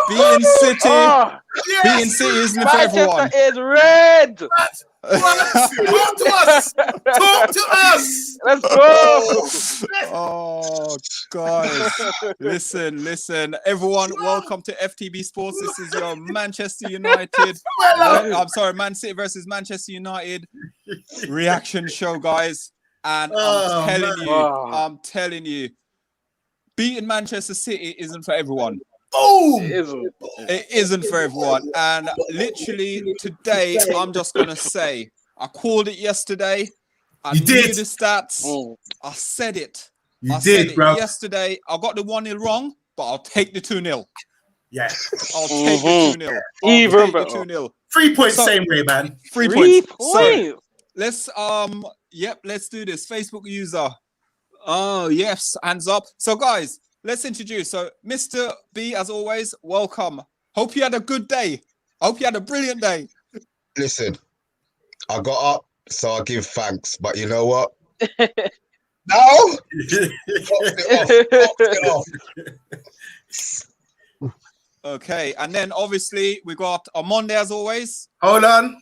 Beating City. Oh, Beating City isn't for everyone. Manchester is red. Talk to us. Talk to us. Let's go. Oh, guys. Listen. Everyone, welcome to FTB Sports. This is your Manchester United. I'm sorry, Man City versus Manchester United reaction show, guys. And I'm telling you, beating Manchester City isn't for everyone. It isn't for everyone. And literally today, I'm just going to say, I called it yesterday. I knew the stats. I said it. You did, bro. Yesterday. I got the 1-0 wrong, but I'll take the 2-0. Yeah. I'll take the 2-0. Even the 2-0. 3 points, same way, man. 3 points. So, let's let's do this. Facebook user. Oh, yes, hands up. So, guys, let's introduce. So, Mr. B, as always, welcome. Hope you had a good day. Hope you had a brilliant day. Listen, I got up, so I give thanks. But you know what? No! it off. Okay, and then obviously we got on Monday as always. Hold on.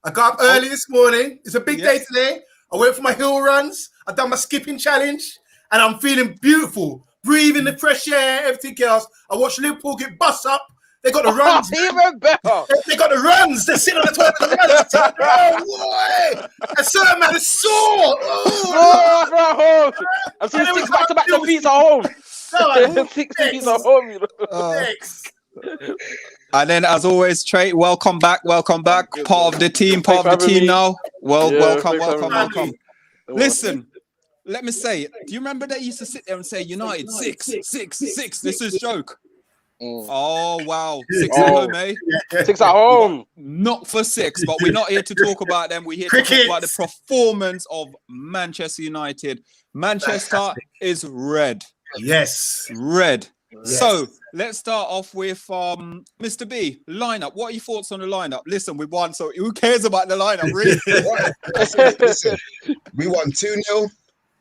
I got up early this morning. It's a big day today. I went for my hill runs. I've done my skipping challenge, and I'm feeling beautiful. Breathing the fresh air, everything else. I watched Liverpool get bust up. They got the runs. Even better. They got the runs. They're sitting on the top of the runs. Oh, boy. And certain man is sore. Oh, I've seen 6 back-to-back defeats at home. 6 defeats at home, you know. And then, as always, Trey, welcome back. Part of the team. Now. Welcome. Listen, let me say, do you remember they used to sit there and say United 6? This is a joke. Oh, wow. 6 at home, eh? 6 at home. Not for 6, but we're not here to talk about them. We're here to talk about the performance of Manchester United. Manchester is red. Yes. Red. Yes. So, let's start off with Mr. B. Lineup. What are your thoughts on the lineup? Listen, we won, so who cares about the lineup, really? Listen, we won 2-0.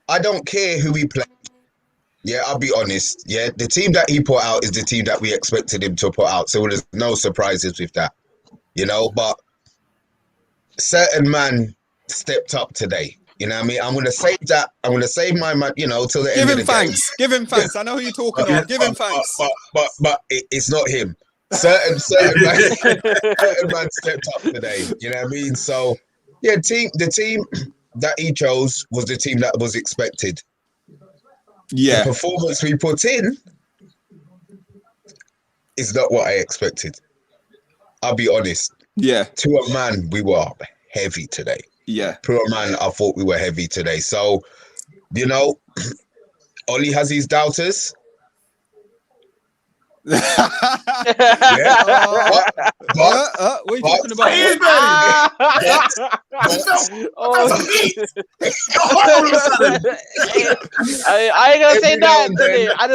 I don't care who we play. Yeah, I'll be honest. Yeah, the team that he put out is the team that we expected him to put out. So there's no surprises with that, you know. But certain man stepped up today. You know what I mean? I'm going to save that. I'm going to save my man, you know, till the end of the game. Give him thanks. I know who you're talking about. Give him thanks. But it's not him. Certain man stepped up today. You know what I mean? So, yeah, the team that he chose was the team that was expected. Yeah. The performance we put in is not what I expected. I'll be honest. Yeah. To a man, we were heavy today. Yeah. To a man, I thought we were heavy today. So, you know, Ollie has his doubters. What are you talking about? I ain't gonna say that today. I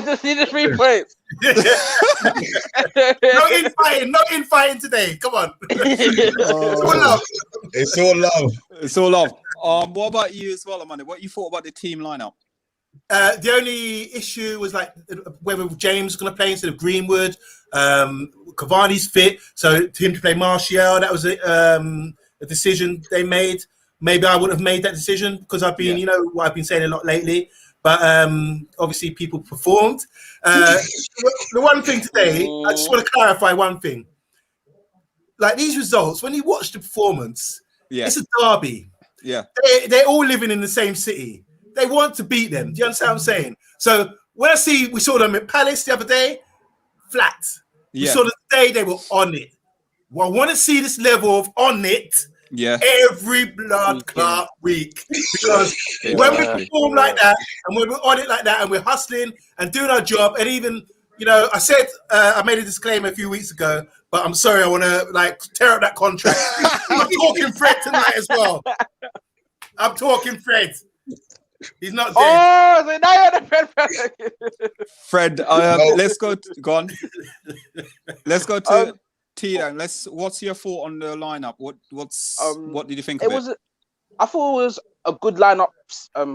just see the 3 points. No infighting today. Come on. It's all love. What about you as well, Amanda? What you thought about the team lineup? The only issue was like whether James was going to play instead of Greenwood. Cavani's fit, so to him to play Martial, that was a decision they made. Maybe I wouldn't have made that decision because I've been, you know, what I've been saying a lot lately. But obviously, people performed. The one thing today, I just want to clarify one thing. Like these results, when you watch the performance, it's a derby. Yeah, they're all living in the same city. They want to beat them. Do you understand what I'm saying? So when we saw them at Palace the other day, flat. We saw the day they were on it. Well, I want to see this level of on it every blood clot week. Because when we perform like that and when we're on it like that and we're hustling and doing our job, and even, you know, I said, I made a disclaimer a few weeks ago, but I'm sorry, I want to like tear up that contract. I'm talking Fred tonight as well. I'm talking Fred. He's not dead. Oh, so now you're the Fred, let's go on. Let's go to T then. What's your thought on the lineup? What did you think of it? I thought it was a good lineup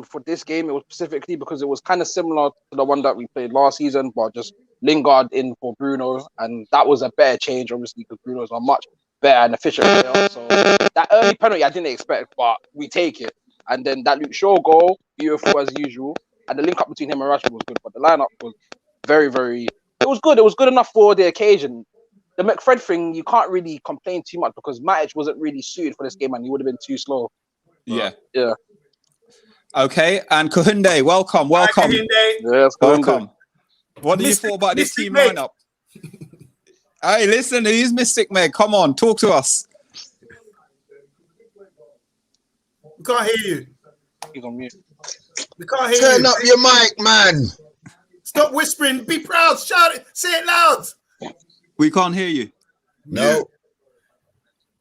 for this game. It was specifically because it was kind of similar to the one that we played last season, but just Lingard in for Bruno, and that was a better change, obviously, because Bruno's a much better and efficient player. So that early penalty I didn't expect, but we take it. And then that Luke Shaw goal, beautiful as usual, and the link up between him and Rashford was good, but the lineup was very, very. It was good. It was good enough for the occasion. The McFred thing, you can't really complain too much because Matic wasn't really suited for this game, and he would have been too slow. Yeah. Yeah. Okay, and Kohunde, welcome. Hi, Kohunde. Yes, Welcome. What do you Mystic- thought about this Mystic team Meg. lineup? Hey, listen, he's Mystic Meg. Come on, talk to us. We can't hear you. He's on mute. We can't hear Turn you. up your mic, man. Stop whispering. Be proud. Shout it. Say it loud. We can't hear you. No.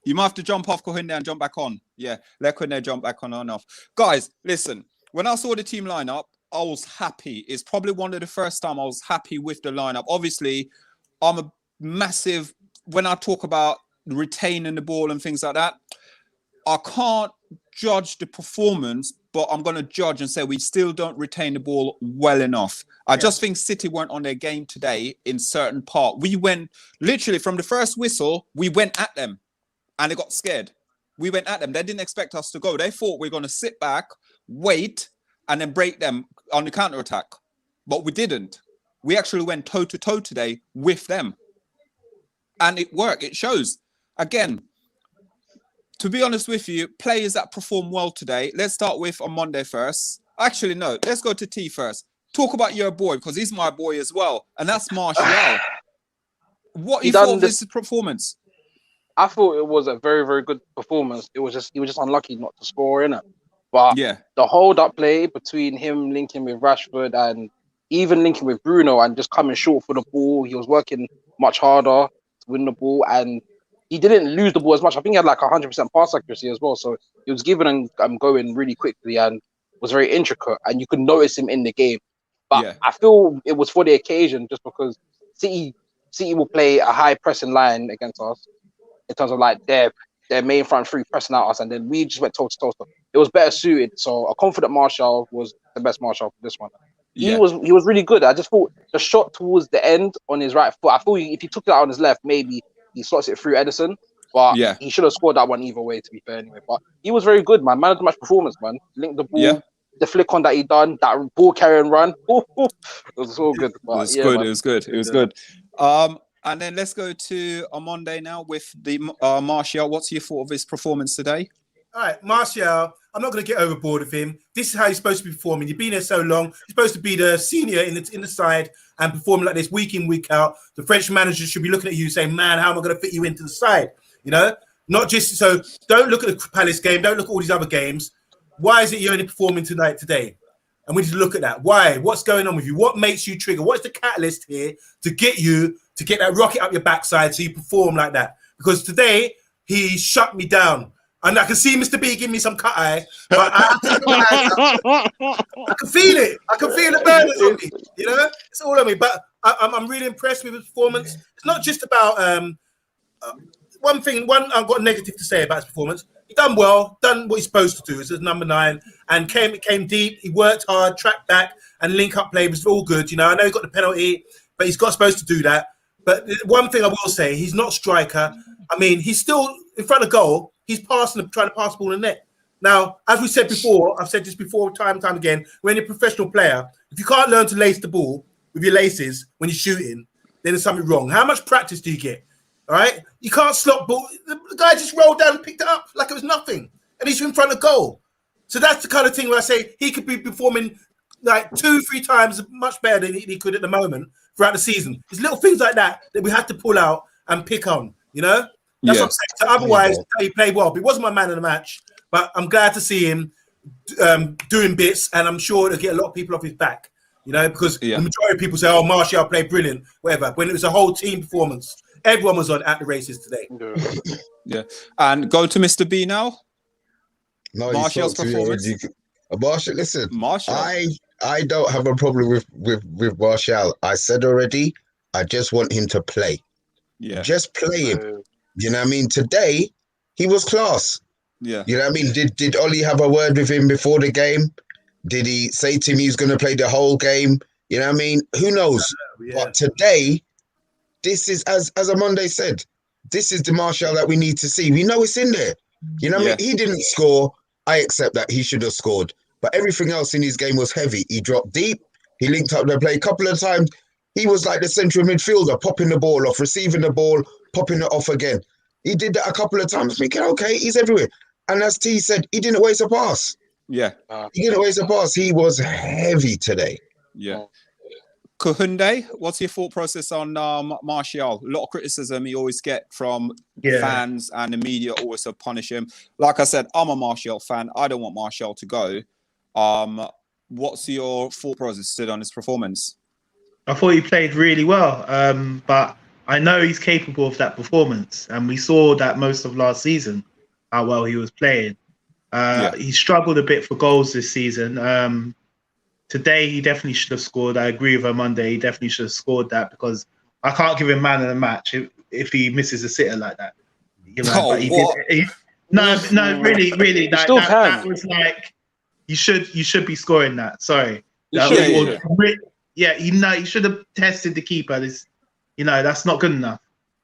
You might have to jump off Kohunde and jump back on. Yeah, let Kohunde jump back on and off. Guys, listen, when I saw the team lineup, I was happy. It's probably one of the first time I was happy with the lineup. Obviously, I'm a massive, when I talk about retaining the ball and things like that, I can't judge the performance, but I'm going to judge and say we still don't retain the ball well enough. I just think City weren't on their game today in certain part. We went, literally from the first whistle, we went at them and they got scared. We went at them. They didn't expect us to go. They thought we were going to sit back, wait, and then break them on the counter-attack. But we didn't. We actually went toe-to-toe today with them. And it worked. It shows. Again, to be honest with you, players that perform well today, let's start with on Monday first. Actually, no, let's go to T first. Talk about your boy, because he's my boy as well. And that's Martial. What you thought of his performance? I thought it was a very, very good performance. He was just unlucky not to score, innit? But yeah, the hold-up play between him linking with Rashford and even linking with Bruno and just coming short for the ball, he was working much harder to win the ball, and he didn't lose the ball as much. I think he had like 100% pass accuracy as well. So he was giving and going really quickly and was very intricate, and you could notice him in the game. But yeah, I feel it was for the occasion, just because City will play a high pressing line against us in terms of like their main front three pressing at us, and then we just went toe to toe. It was better suited. So a confident Martial was the best Martial for this one. He was really good. I just thought the shot towards the end on his right foot, I thought if he took it out on his left, maybe he slots it through Edison. But he should have scored that one either way, to be fair, anyway. But he was very good, man. Man of the match performance, man. Linked the ball, the flick on that he done, that ball carry and run. It was all good. But, it was good. And then let's go to on Monday now with the Martial. What's your thought of his performance today? All right, Martial, I'm not going to get overboard with him. This is how he's supposed to be performing. You've been here so long. You're supposed to be the senior in the side and performing like this week in, week out. The French manager should be looking at you saying, man, how am I going to fit you into the side? You know, not just so don't look at the Palace game. Don't look at all these other games. Why is it you're only performing today? And we need to look at that. Why? What's going on with you? What makes you trigger? What's the catalyst here to get you to get that rocket up your backside so you perform like that? Because today he shut me down. And I can see Mr. B give me some cut eye, but I can feel it. I can feel the burners on me. You know, it's all on me. But I'm really impressed with his performance. It's not just about one thing. I've got negative to say about his performance. He done well, done what he's supposed to do. It's number 9, and came deep. He worked hard, tracked back, and link up play was all good. You know, I know he got the penalty, but he's supposed to do that. But one thing I will say, he's not striker. I mean, he's still in front of goal. He's trying to pass the ball in the net. Now, as we said before, I've said this before time and time again, when you're a professional player, if you can't learn to lace the ball with your laces when you're shooting, then there's something wrong. How much practice do you get? All right? You can't slot ball. The guy just rolled down and picked it up like it was nothing. And he's in front of goal. So that's the kind of thing where I say he could be performing like 2-3 times much better than he could at the moment throughout the season. It's little things like that we have to pull out and pick on, you know? That's what I'm saying. So otherwise, he played well. But he wasn't my man of the match. But I'm glad to see him doing bits, and I'm sure it'll get a lot of people off his back. You know, because the majority of people say, "Oh, Martial played brilliant," whatever. When it was a whole team performance, everyone was at the races today. Yeah, and go to Mr. B now. No, Martial's performance. Martial, listen, Martial. I don't have a problem with Martial. I said already, I just want him to play. Yeah, just play him. You know what I mean? Today, he was class. Yeah. You know what I mean? Did Ollie have a word with him before the game? Did he say to him he's going to play the whole game? You know what I mean? Who knows? Yeah. But today, this is, as Amonde said, this is the Martial that we need to see. We know it's in there. You know what I mean? He didn't score. I accept that. He should have scored. But everything else in his game was heavy. He dropped deep. He linked up the play a couple of times. He was like the central midfielder, popping the ball off, receiving the ball, popping it off again. He did that a couple of times, thinking, okay, he's everywhere. And as T said, he didn't waste a pass. Yeah. He didn't waste a pass. He was heavy today. Yeah. Kohunde, what's your thought process on Martial? A lot of criticism you always get from fans and the media always punish him. Like I said, I'm a Martial fan. I don't want Martial to go. What's your thought process on his performance? I thought he played really well, but I know he's capable of that performance, and we saw that most of last season, how well he was playing. He struggled a bit for goals this season. Today, he definitely should have scored. I agree with him Monday. He definitely should have scored that, because I can't give him man of the match if he misses a sitter like that. You know, but really. That was like, you should be scoring that. Sorry. You should have tested the keeper. That's not good enough.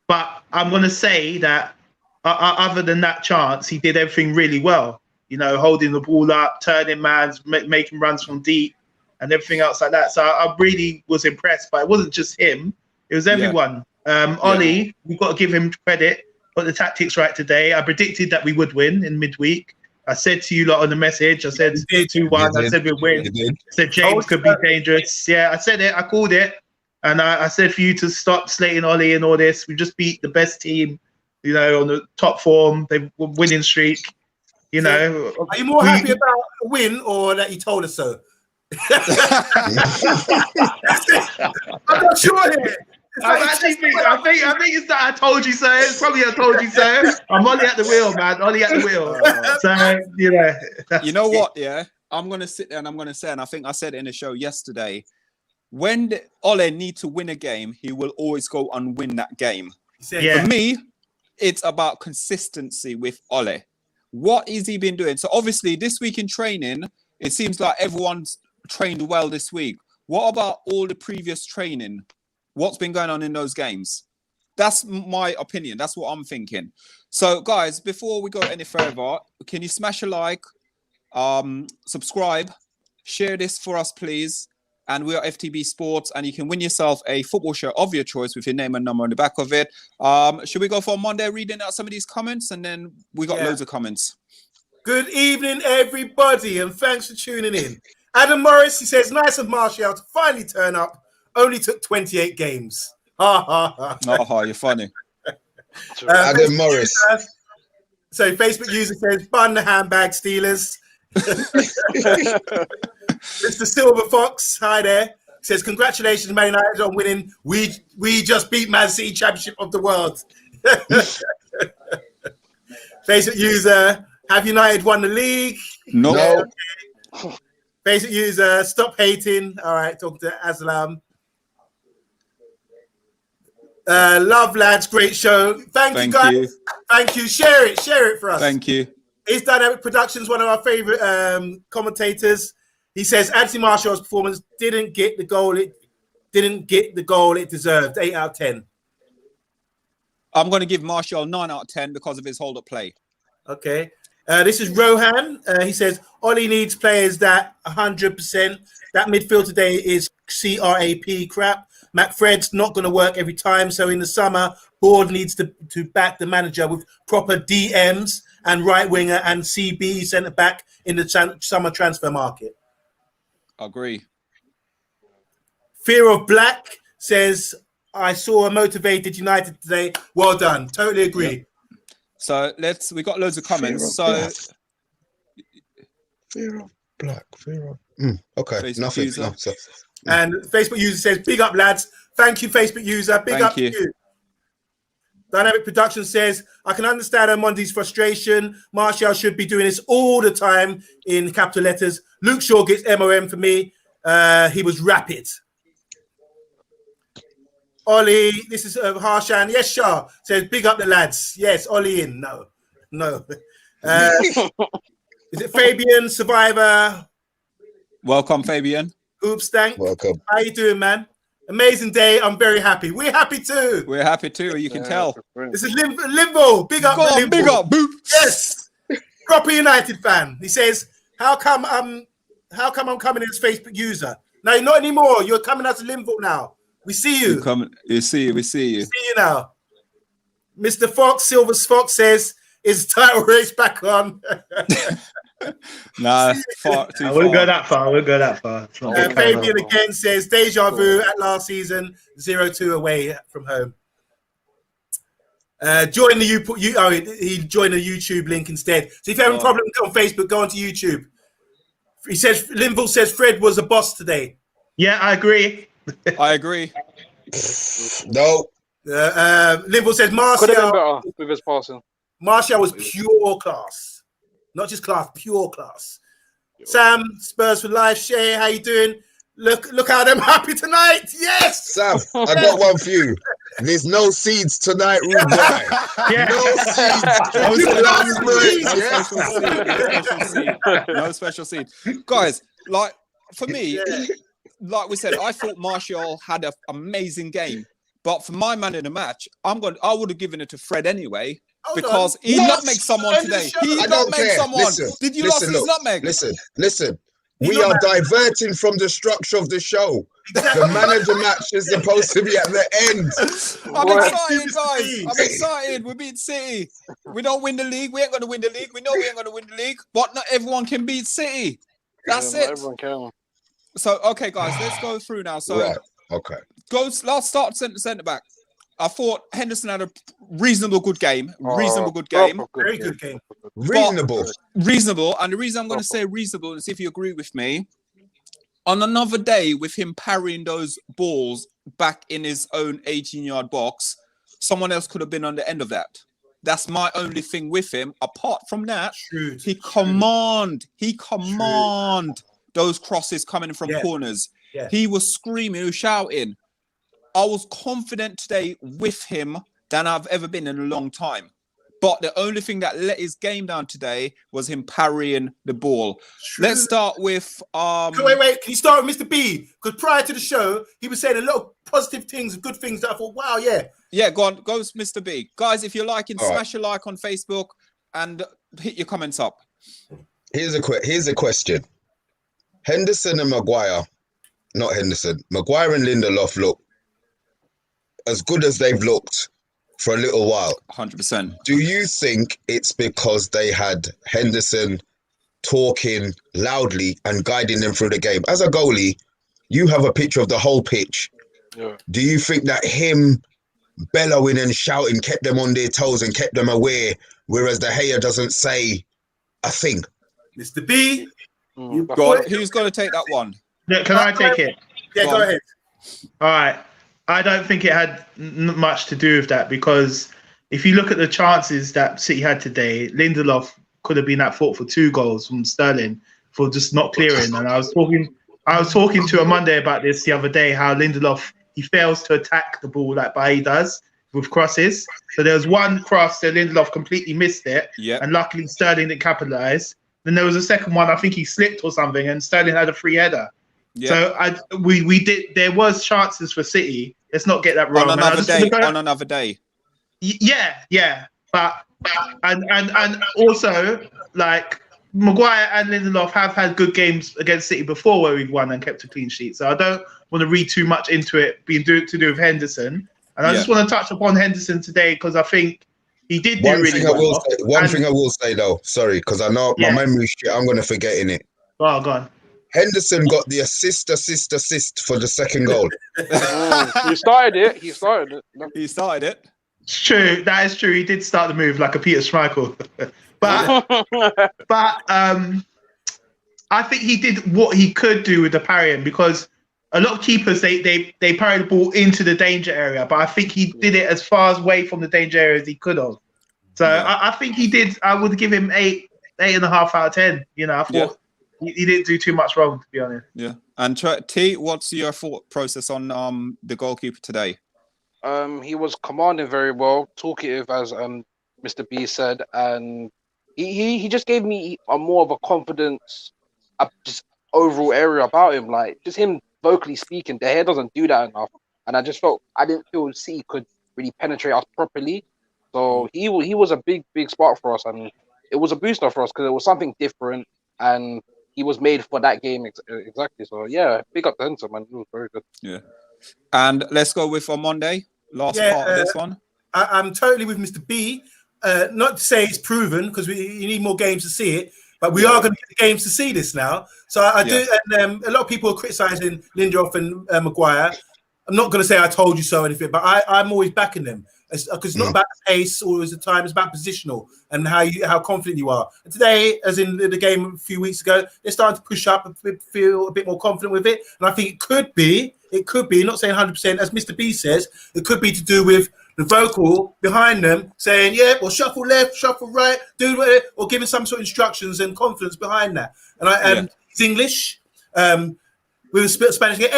But I'm going to say that other than that chance, he did everything really well. You know, holding the ball up, turning mans, making runs from deep, and everything else like that. So I really was impressed. But it wasn't just him; it was everyone. Ollie, we've got to give him credit. Got the tactics right today. I predicted that we would win in midweek. I said to you lot on the message, I said 2-1. I said we'd win. I said James could be dangerous. Yeah, I said it. I called it. And I said for you to stop slating Ollie and all this. We just beat the best team, on the top form. They were winning streak. Are you more happy about a win or that you told us so? I'm not sure here. I think it's that I told you so. It's probably I told you so. I'm only at the wheel, man. Only at the wheel. So, You know what? Yeah, I'm going to sit there and I'm going to say, and I think I said it in the show yesterday, when Ole needs to win a game, he will always go and win that game. For me, it's about consistency with Ole. What has he been doing? So obviously this week in training, it seems like everyone's trained well this week. What about all the previous training? What's been going on in those games? That's my opinion. That's what I'm thinking. So guys, before we go any further, can you smash a like, subscribe, share this for us, please. And we are FTB Sports, and you can win yourself a football shirt of your choice with your name and number on the back of it. Should we go for Monday reading out some of these comments? And then we got loads of comments. Good evening, everybody, and thanks for tuning in. Adam Morris, he says, nice of Martial to finally turn up. Only took 28 games. Ha, ha, ha. Oh, you're funny. Adam Morris. So Facebook user says, bun the handbag stealers. Mr. Silver Fox, hi there. Says, congratulations, Man United, on winning. We just beat Man City Championship of the World. Facebook user, have United won the league? No. Okay. Facebook user, stop hating. All right, talking to Aslam. Love, lads, great show. Thank you, guys. Thank you. Share it for us. Thank you. Is Dynamic Productions one of our favorite commentators? He says Anthony Martial's performance didn't get the goal it deserved. 8 out of 10. I'm going to give Martial 9 out of 10 because of his hold-up play. Okay. This is Rohan. He says Ollie needs players that 100%. That midfield today is crap crap. McFred's not going to work every time. So in the summer, board needs to back the manager with proper DMs and right winger and CB centre back in the summer transfer market. Agree. Fear of Black says, I saw a motivated United today. Well done. Totally agree. Yep. So we got loads of comments. Fear of Black. Okay, Facebook nothing. user. No, so, And Facebook user says, big up, lads. Thank you, Facebook user. Big up to you. Dynamic Production says, I can understand Amondi's frustration. Martial should be doing this all the time in capital letters. Luke Shaw gets MOM for me. He was rapid. Ollie, this is Harshan. Yes, Shah says, big up the lads. Yes, Ollie in. No. Is it Fabian, Survivor, Welcome, Fabian. Hoopstank? Welcome. How you doing, man? Amazing day. I'm very happy. We're happy too. We're happy too. You can tell. This is Limbo. Big up, Go on, Limbo. big up, boop. Yes. Proper United fan. He says, how come I'm coming in as Facebook user? No, not anymore. You're coming as Limbo now. We see you. We see you. We see you now. Mr. Fox, Silver Fox says, is title race back on? Nah, far too I far. wouldn't go that far. I wouldn't go that far. It's not Fabian again says, deja vu at last season, 0-2 away from home. Join the he joined the YouTube link instead. So if you have a problem on Facebook, go onto YouTube. He says Linville says Fred was a boss today. Yeah, I agree. I agree. No. Linville says Could have been Martial. better with his passing. Martial was pure class, not just class, pure class. Sam Spurs for life. Shay, how you doing? Look how I'm happy tonight. Yes, Sam, I got one for you. There's no seeds tonight, rude boy. Yeah. No special seed. Guys, like for me, like we said, I thought Martial had an amazing game, but for my man in the match, I would have given it to Fred anyway. Because he nutmegged someone today. He nutmegged someone. Listen, Did you not see his nutmeg? Listen. We are diverting from the structure of the show. The manager match is supposed to be at the end. I'm excited, guys. I'm excited. We beat City. We don't win the league. We ain't going to win the league. We know we ain't going to win the league. But not everyone can beat City. That's it. Everyone can. So, okay, guys, let's go through now. So, Right. Okay. Let's start centre back. I thought Henderson had a reasonable good game. Very good game. Reasonable. And the reason I'm going to say reasonable, and see if you agree with me, on another day with him parrying those balls back in his own 18-yard box, someone else could have been on the end of that. That's my only thing with him. Apart from that, he command those crosses coming from corners. Yeah. He was screaming, he was shouting. I was confident today with him than I've ever been in a long time. But the only thing that let his game down today was him parrying the ball. Let's start with Wait. Can you start with Mr. B? Because prior to the show, he was saying a lot of positive things, good things that I thought, wow, yeah. Yeah, go on. Goes Mr. B. Guys, if you're liking, smash a like on Facebook and hit your comments up. Here's a question. Henderson and Maguire and Lindelof look as good as they've looked for a little while. 100%. Do you think it's because they had Henderson talking loudly and guiding them through the game? As a goalie, you have a picture of the whole pitch. Yeah. Do you think that him bellowing and shouting kept them on their toes and kept them aware, whereas De Gea doesn't say a thing? Mr. B, who's going to take that one? Yeah, can I take it? Yeah, go ahead. All right. I don't think it had much to do with that, because if you look at the chances that City had today, Lindelof could have been at fault for 2 goals from Sterling for just not clearing. And I was talking to a Monday about this the other day, how Lindelof, he fails to attack the ball like Bailly does with crosses. So there was one cross that Lindelof completely missed it, and luckily Sterling didn't capitalise. Then there was a second one, I think he slipped or something, and Sterling had a free header. Yeah. So we did. There was chances for City. Let's not get that wrong. On another day. Yeah. But and also, like, Maguire and Lindelof have had good games against City before where we've won and kept a clean sheet. So I don't want to read too much into it being to do with Henderson. And I just want to touch upon Henderson today because I think he did do really well. One thing I will say though, sorry, because I know my memory shit. I'm going to forget in it. Oh, go on. Henderson got the assist for the second goal. He started it. He started it. It's true. That is true. He did start the move like a Peter Schmeichel. but I think he did what he could do with the parrying, because a lot of keepers, they parry the ball into the danger area, but I think he did it as far away from the danger area as he could have. So I think he did. I would give him 8.5 out of 10. You know, I thought he didn't do too much wrong, to be honest. Yeah. And T, what's your thought process on the goalkeeper today? He was commanding very well, talkative, as Mr. B said, and he just gave me a more of a confidence, just overall area about him. Like just him vocally speaking, De Gea doesn't do that enough, and I didn't feel City could really penetrate us properly. So he was a big spark for us, and it was a booster for us because it was something different, and he was made for that game exactly. So yeah, big up to him, man. It was very good. Yeah. And let's go with on Monday. Last part of this one. I'm totally with Mr. B. Not to say it's proven because you need more games to see it, but we are going to get games to see this now. So I do. And a lot of people are criticizing Lindelof and Maguire. I'm not going to say I told you so or anything, but I'm always backing them because it's not about the pace or the time. It's about positional and how confident you are. And today, as in the game a few weeks ago, they're starting to push up and feel a bit more confident with it. And I think it could be, not saying 100%, as Mr. B says, it could be to do with the vocal behind them saying, yeah, well, shuffle left, shuffle right, do whatever, or giving some sort of instructions and confidence behind that. And it's English. With a Spanish, this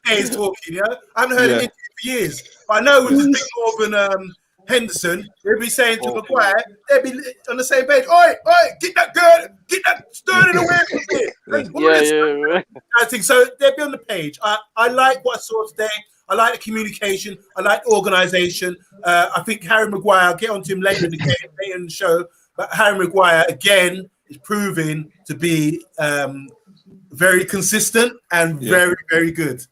guy is talking, yeah? I haven't heard him for years. But I know with the big Northern Henderson, they'd be saying to Maguire, they'd be on the same page, oi, get that Sterling away from me. I think so. They'd be on the page. I like what I saw today. I like the communication. I like the organisation. I think Harry Maguire, I'll get onto him later in the game, later in the show, but Harry Maguire, again, is proving to be very consistent and very, very good.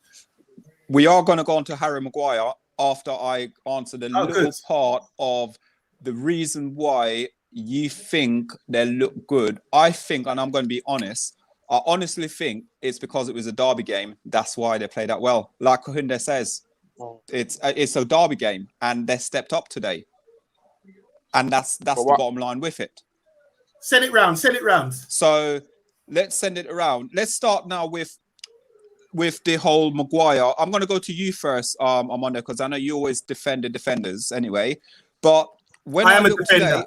We are going to go on to Harry Maguire after I answer the little part of the reason why you think they look good. I think, and I'm going to be honest, I honestly think it's because it was a derby game. That's why they played that well. Like Kohinde says, it's a derby game, and they stepped up today. And that's the bottom line with it. Send it round. So let's send it around. Let's start now with the whole Maguire. I'm going to go to you first, Armando, because I know you always defend the defenders anyway. But when I looked today,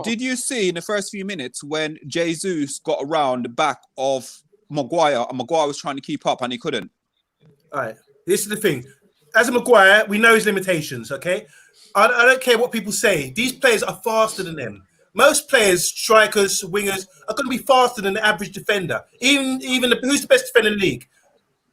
did you see in the first few minutes when Jesus got around the back of Maguire and Maguire was trying to keep up and he couldn't? All right. This is the thing. As a Maguire, we know his limitations, okay? I don't care what people say. These players are faster than them. Most players, strikers, wingers, are going to be faster than the average defender. Even who's the best defender in the league?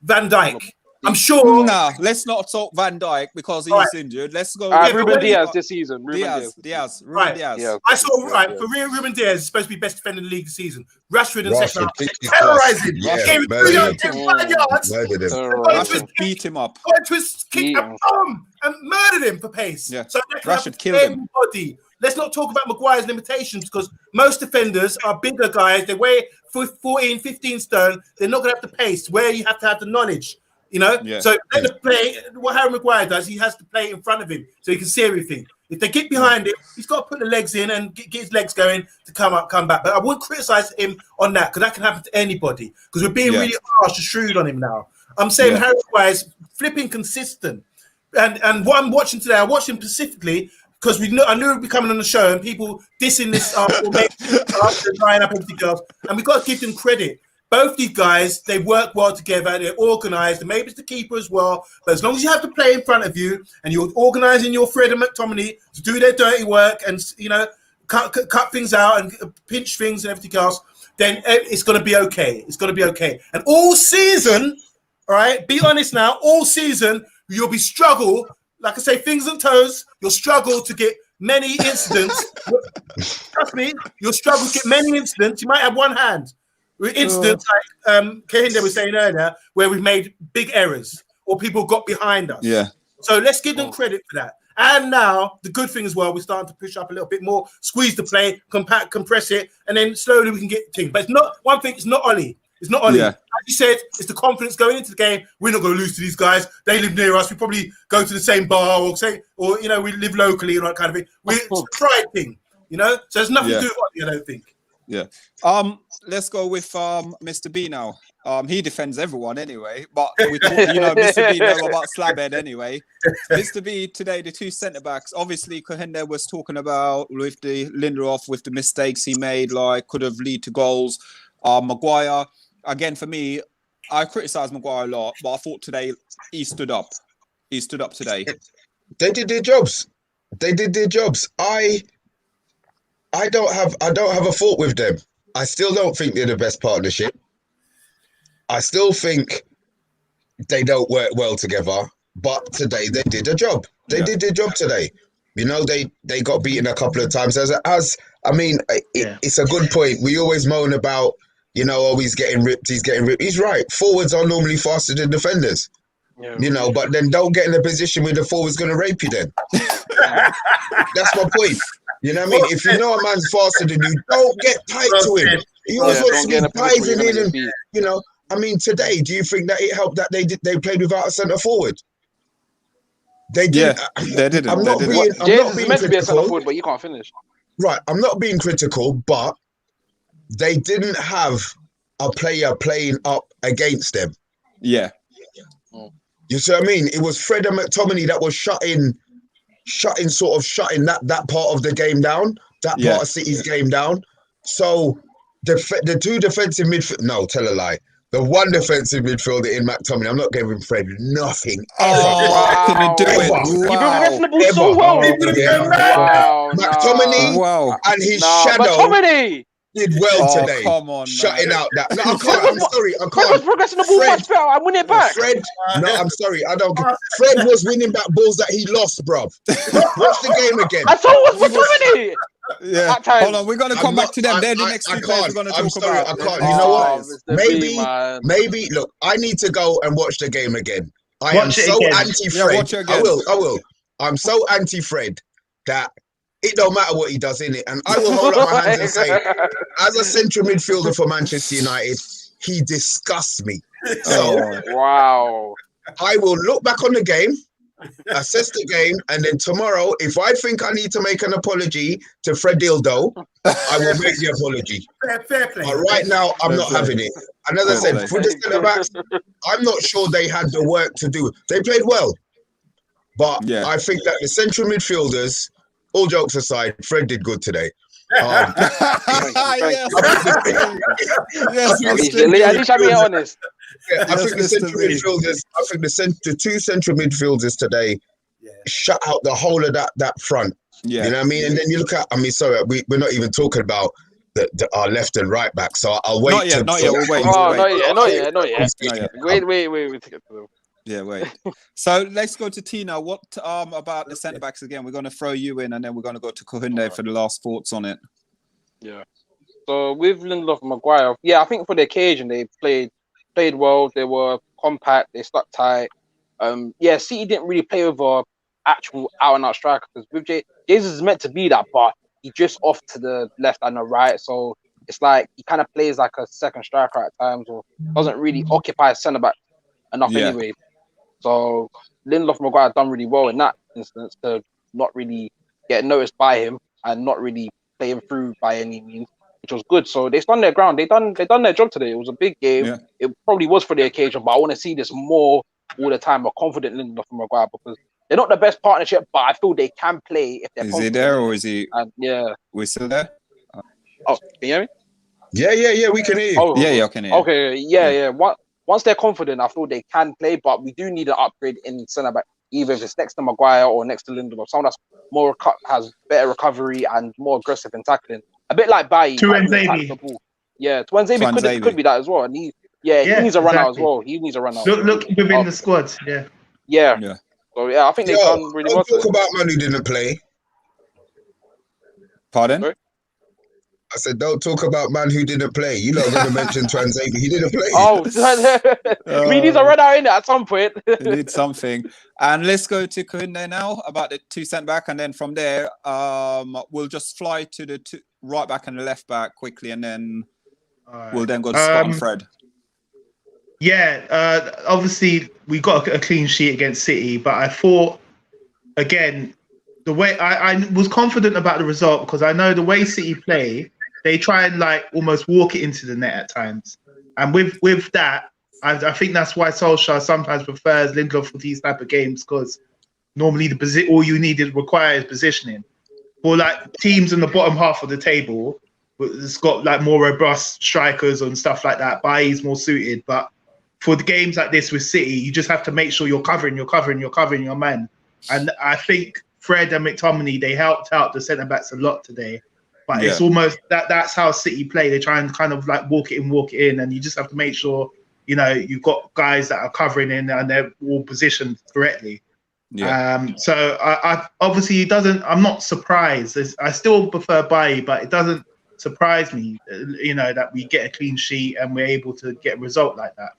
Van Dijk. I'm sure. Nah, let's not talk Van Dijk because he's injured. Let's go. Ruben Diaz this season. Ruben Diaz. Yeah. I saw for real. Ruben Diaz is supposed to be best defender in the league this season. Rashford in the second half, terrorizing. Gave him 3 yards. Rashford beat him up. Went to his kick and murdered him for pace. Yeah. So Rashford killed him. Let's not talk about Maguire's limitations because most defenders are bigger guys. They weigh 14, 15 stone. They're not going to have the pace where you have to have the knowledge, you know? Yeah. So let the play. What Harry Maguire does, he has to play in front of him so he can see everything. If they get behind him, he's got to put the legs in and get his legs going to come back. But I wouldn't criticize him on that because that can happen to anybody because we're being really harsh and shrewd on him now. I'm saying Harry Maguire is flipping consistent. And what I'm watching today, I watched him specifically because I knew he'd be coming on the show and people dissing this line up everything else. And we've got to give them credit. Both these guys, they work well together. They're organised. And maybe it's the keeper as well. But as long as you have to play in front of you and you're organising your Fred and McTominay to do their dirty work and, you know, cut things out and pinch things and everything else, then it's going to be okay. It's going to be okay. And all season, all right, be honest now, all season, you'll be struggle. Like I say, fingers and toes, you'll struggle to get many incidents. Trust me, you'll struggle to get many incidents. You might have one hand. Incidents like Kahinde was saying earlier, where we've made big errors or people got behind us. Yeah. So let's give them credit for that. And now the good thing as well, we're starting to push up a little bit more, squeeze the play, compact, compress it, and then slowly we can get things. But it's not one thing. It's not Ollie. It's not Ollie. Yeah. As you said, it's the confidence going into the game. We're not going to lose to these guys. They live near us. We probably go to the same bar or you know, we live locally and that kind of thing. It's a pride thing, you know. So there's nothing to do with Ollie, I don't think. Yeah. Let's go with Mr. B now. He defends everyone anyway, but we talk, you know, Mr. B knows about Slabhead anyway. Mr. B today, the two centre backs. Obviously, Kohinde was talking about with the Lindelof, with the mistakes he made, like could have lead to goals. Maguire, again for me, I criticise Maguire a lot, but I thought today he stood up. He stood up today. They did their jobs. They did their jobs. I don't have a fault with them. I still don't think they're the best partnership. I still think they don't work well together. But today they did a job. They did their job today. You know, they got beaten a couple of times. It's a good point. We always moan about, you know, oh, he's getting ripped. He's right. Forwards are normally faster than defenders. Yeah, you know, but then don't get in a position where the forward's going to rape you then. That's my point. You know what I mean? If you know a man's faster than you, don't get tight to him. He always wants to be diving in and, you know, I mean, today, do you think that it helped that they played without a centre forward? They did. Yeah, they didn't. I'm not being meant to be a centre forward, but you can't finish. Right, I'm not being critical, but they didn't have a player playing up against them. Yeah. You see what I mean? It was Fred and McTominay that was shutting that part of the game down, that part of City's game down. So the two defensive midfield, no, tell a lie. The one defensive midfielder in McTominay, I'm not giving Fred nothing. Wow. Couldn't do it. Wow. He progressed the ball so well. McTominay and his shadow McTominay did well today. Come on, shutting out that. No, I can't. I'm sorry. I can't. Fred was progressing the ball much better. I'm winning it back. Fred, no, I'm sorry. I don't. Fred was winning back balls that he lost, bruv. Watch the game again. I told you McTominay. Yeah. Hold on, we're gonna come back to them. They're the next two players we're gonna talk about. I can't. You know what? Maybe. Look, I need to go and watch the game again. I am so anti-Fred. Yeah, I will. I'm so anti-Fred that it don't matter what he does in it, and I will hold up my hands and say, as a central midfielder for Manchester United, he disgusts me. So wow. I will look back on the game, assess the game, and then tomorrow, if I think I need to make an apology to Fred Dildo, I will make the apology. Fair play. But right now, I'm not having it. And as I said, for the centre backs, I'm not sure they had the work to do. They played well, but I think that the central midfielders, all jokes aside, Fred did good today. At least I'm being honest. Yeah, I think the central midfielders. I think the two central midfielders today shut out the whole of that front. Yeah, you know what I mean. And then you look at. I mean, sorry, we're not even talking about our left and right back. So I'll wait. Not yet. We'll wait. Not yet. Wait. Yeah, wait. So let's go to Tina. What about the centre backs again? We're going to throw you in, and then we're going to go to Kohunde for the last thoughts on it. Yeah. So with Lindelof and Maguire, I think for the occasion they played well. They were compact. They stuck tight. City didn't really play with a actual out-and-out striker because with Jesus is meant to be that, but he drifts off to the left and the right. So it's like he kind of plays like a second striker at times, or doesn't really occupy centre back enough anyway. So Lindelof and Maguire done really well in that instance to not really get noticed by him and not really play him through by any means, which was good. So they stand their ground. They done their job today. It was a big game. Yeah. It probably was for the occasion, but I want to see this more all the time. A confident Lindelof and Maguire because they're not the best partnership, but I feel they can play if they're. Is he there or is he? We're still there. Oh, can you hear me? Yeah. We can hear you. Oh, I can hear you. Okay, yeah. Once they're confident, I feel they can play, but we do need an upgrade in centre back, either if it's next to Maguire or next to Lindelof. Someone that's has better recovery and more aggressive in tackling. A bit like Bailly. Tuanzebe. Yeah, Tuanzebe could be that as well. And he needs a run out as well. He needs a run out. Look within the squad. Yeah. So I think they've done really well. Talk about man who didn't play. Pardon? Sorry? I said, don't talk about man who didn't play. You not going to mention Tuanzebe. He didn't play. We need a run out in it at some point. We need something. And let's go to Kohunde now about the two centre back. And then from there, we'll just fly to the right back and the left back quickly. And then we'll then go to Scott and Fred. Yeah, obviously, we got a clean sheet against City. But I thought, again, the way I was confident about the result because I know the way City play, they try and like almost walk it into the net at times. And with that, I think that's why Solskjaer sometimes prefers Lindelof for these type of games because normally all you need requires positioning. For like teams in the bottom half of the table, it's got like more robust strikers and stuff like that. Bailly's more suited. But for the games like this with City, you just have to make sure you're covering your man. And I think Fred and McTominay, they helped out the centre backs a lot today. But it's almost that's how City play. They try and kind of like walk it in, and you just have to make sure you've got guys that are covering in and they're all positioned correctly. Yeah. So I obviously it doesn't. I'm not surprised. I still prefer Bailly, but it doesn't surprise me, that we get a clean sheet and we're able to get a result like that.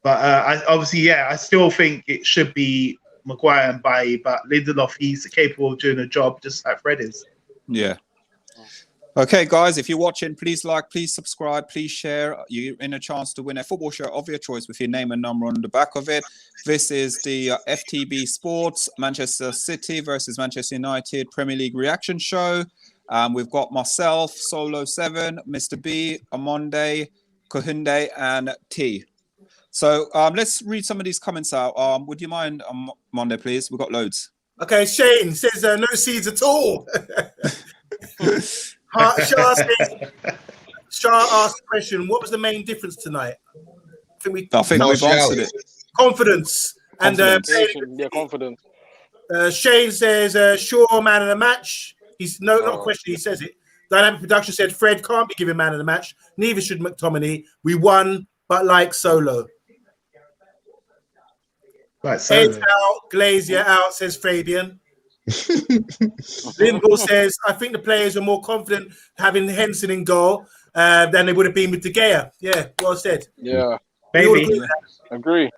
But I still think it should be Maguire and Bailly, but Lindelof, he's capable of doing a job just like Fred is. Yeah. Okay, guys, if you're watching, please like, please subscribe, please share. You're in a chance to win a football shirt of your choice with your name and number on the back of it. This is the FTB Sports Manchester City versus Manchester United Premier League reaction show. We've got myself, Solo 7, Mr. B, Amonde, Kohunde, and T. So let's read some of these comments out. Would you mind, Amonde, please? We've got loads. Okay, Shane says no seeds at all. Shah asked the question, what was the main difference tonight? I think we've answered it. Confidence. And confidence. Shane says, Shaw man of the match. He's not a question, he says it. Dynamic Production said Fred can't be given man of the match. Neither should McTominay. We won, but like Solo. Right, Heads out, Glazier out, says Fabian. Limbo says, I think the players are more confident having Henson in goal than they would have been with De Gea. Yeah, well said. Yeah, maybe. Agree.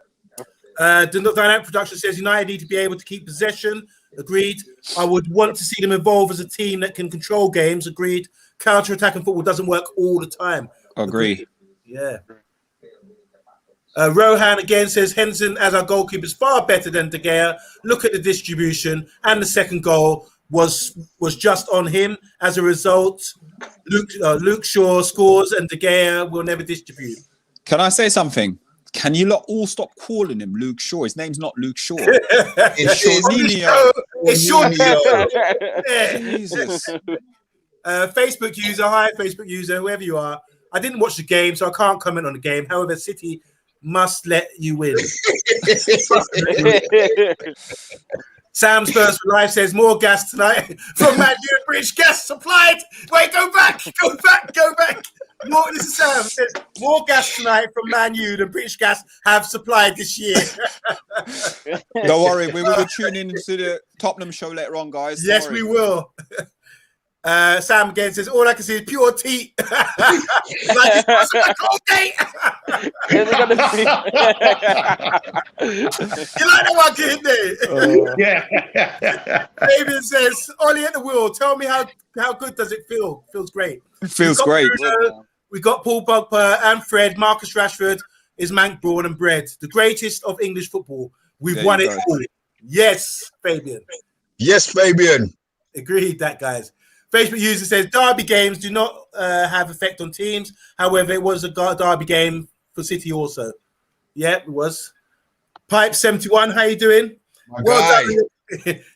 The Dynamic Production says United need to be able to keep possession. Agreed. I would want to see them evolve as a team that can control games. Agreed. Counter-attacking football doesn't work all the time. Agree. Yeah. Rohan again says Henson as our goalkeeper is far better than De Gea. Look at the distribution, and the second goal was just on him. As a result, Luke Shaw scores and De Gea will never distribute. Can I say something? Can you lot all stop calling him Luke Shaw? His name's not Luke Shaw. It's Shawninho. It's Shawninho. Jesus. Facebook user, hi Facebook user, whoever you are. I didn't watch the game, so I can't comment on the game. However, City must let you win. Sam Spurs for Life says more gas tonight from Man U. British Gas supplied. Wait, go back. More, this is Sam. Says, more gas tonight from Man U than British Gas have supplied this year. Don't worry, we will tune in to the Tottenham show later on, guys. Yes, we will. Sam again says, all I can see is pure teat. Like it wasn't like Colgate. You like that one, kid? Yeah. David says, Ollie at the wheel, tell me how good does it feel? Feels great. It feels great. We got Paul Pogba and Fred. Marcus Rashford is Mank Brawn and Bread, the greatest of English football. We've won it all. Yes, Fabian. Yes, Fabian. Agreed, that, guys. Facebook user says derby games do not have effect on teams. However, it was a derby game for City also. Yeah, it was. Pipe 71, how you doing? Well done.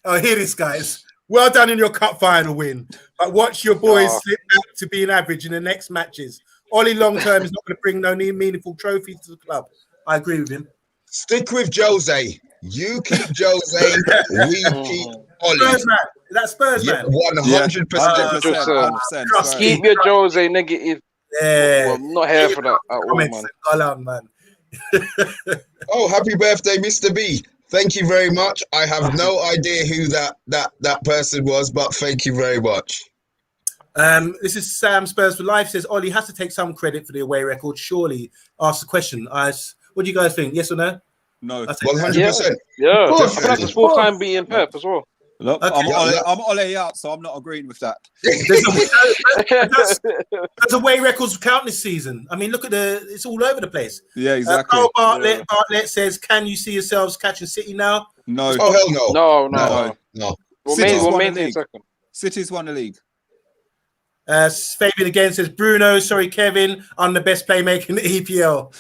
Oh, hear this, guys. Well done in your cup final win. But watch your boys slip back to being average in the next matches. Ollie long term is not going to bring no meaningful trophies to the club. I agree with him. Stick with Jose. You keep Jose. We keep Ollie. Spurs man. Is that Spurs man? 100%. Keep your Jose negative. Yeah. Well, I'm not here for that at all, man. Oh, happy birthday, Mr. B. Thank you very much. I have no idea who that person was, but thank you very much. This is Sam Spurs for Life says Ollie has to take some credit for the away record. Surely, ask the question. What do you guys think? Yes or no? No. 100%. Yeah, I think that's a full time beating Pep as well. Look, okay. I'm Ole out, so I'm not agreeing with that. There's away records count this season. I mean, look at it's all over the place. Yeah, exactly. Carl Bartlett says, can you see yourselves catching City now? No. Oh, hell no. No. City's won the league. Fabian again says, Bruno, sorry, Kevin, I'm the best playmaker in the EPL.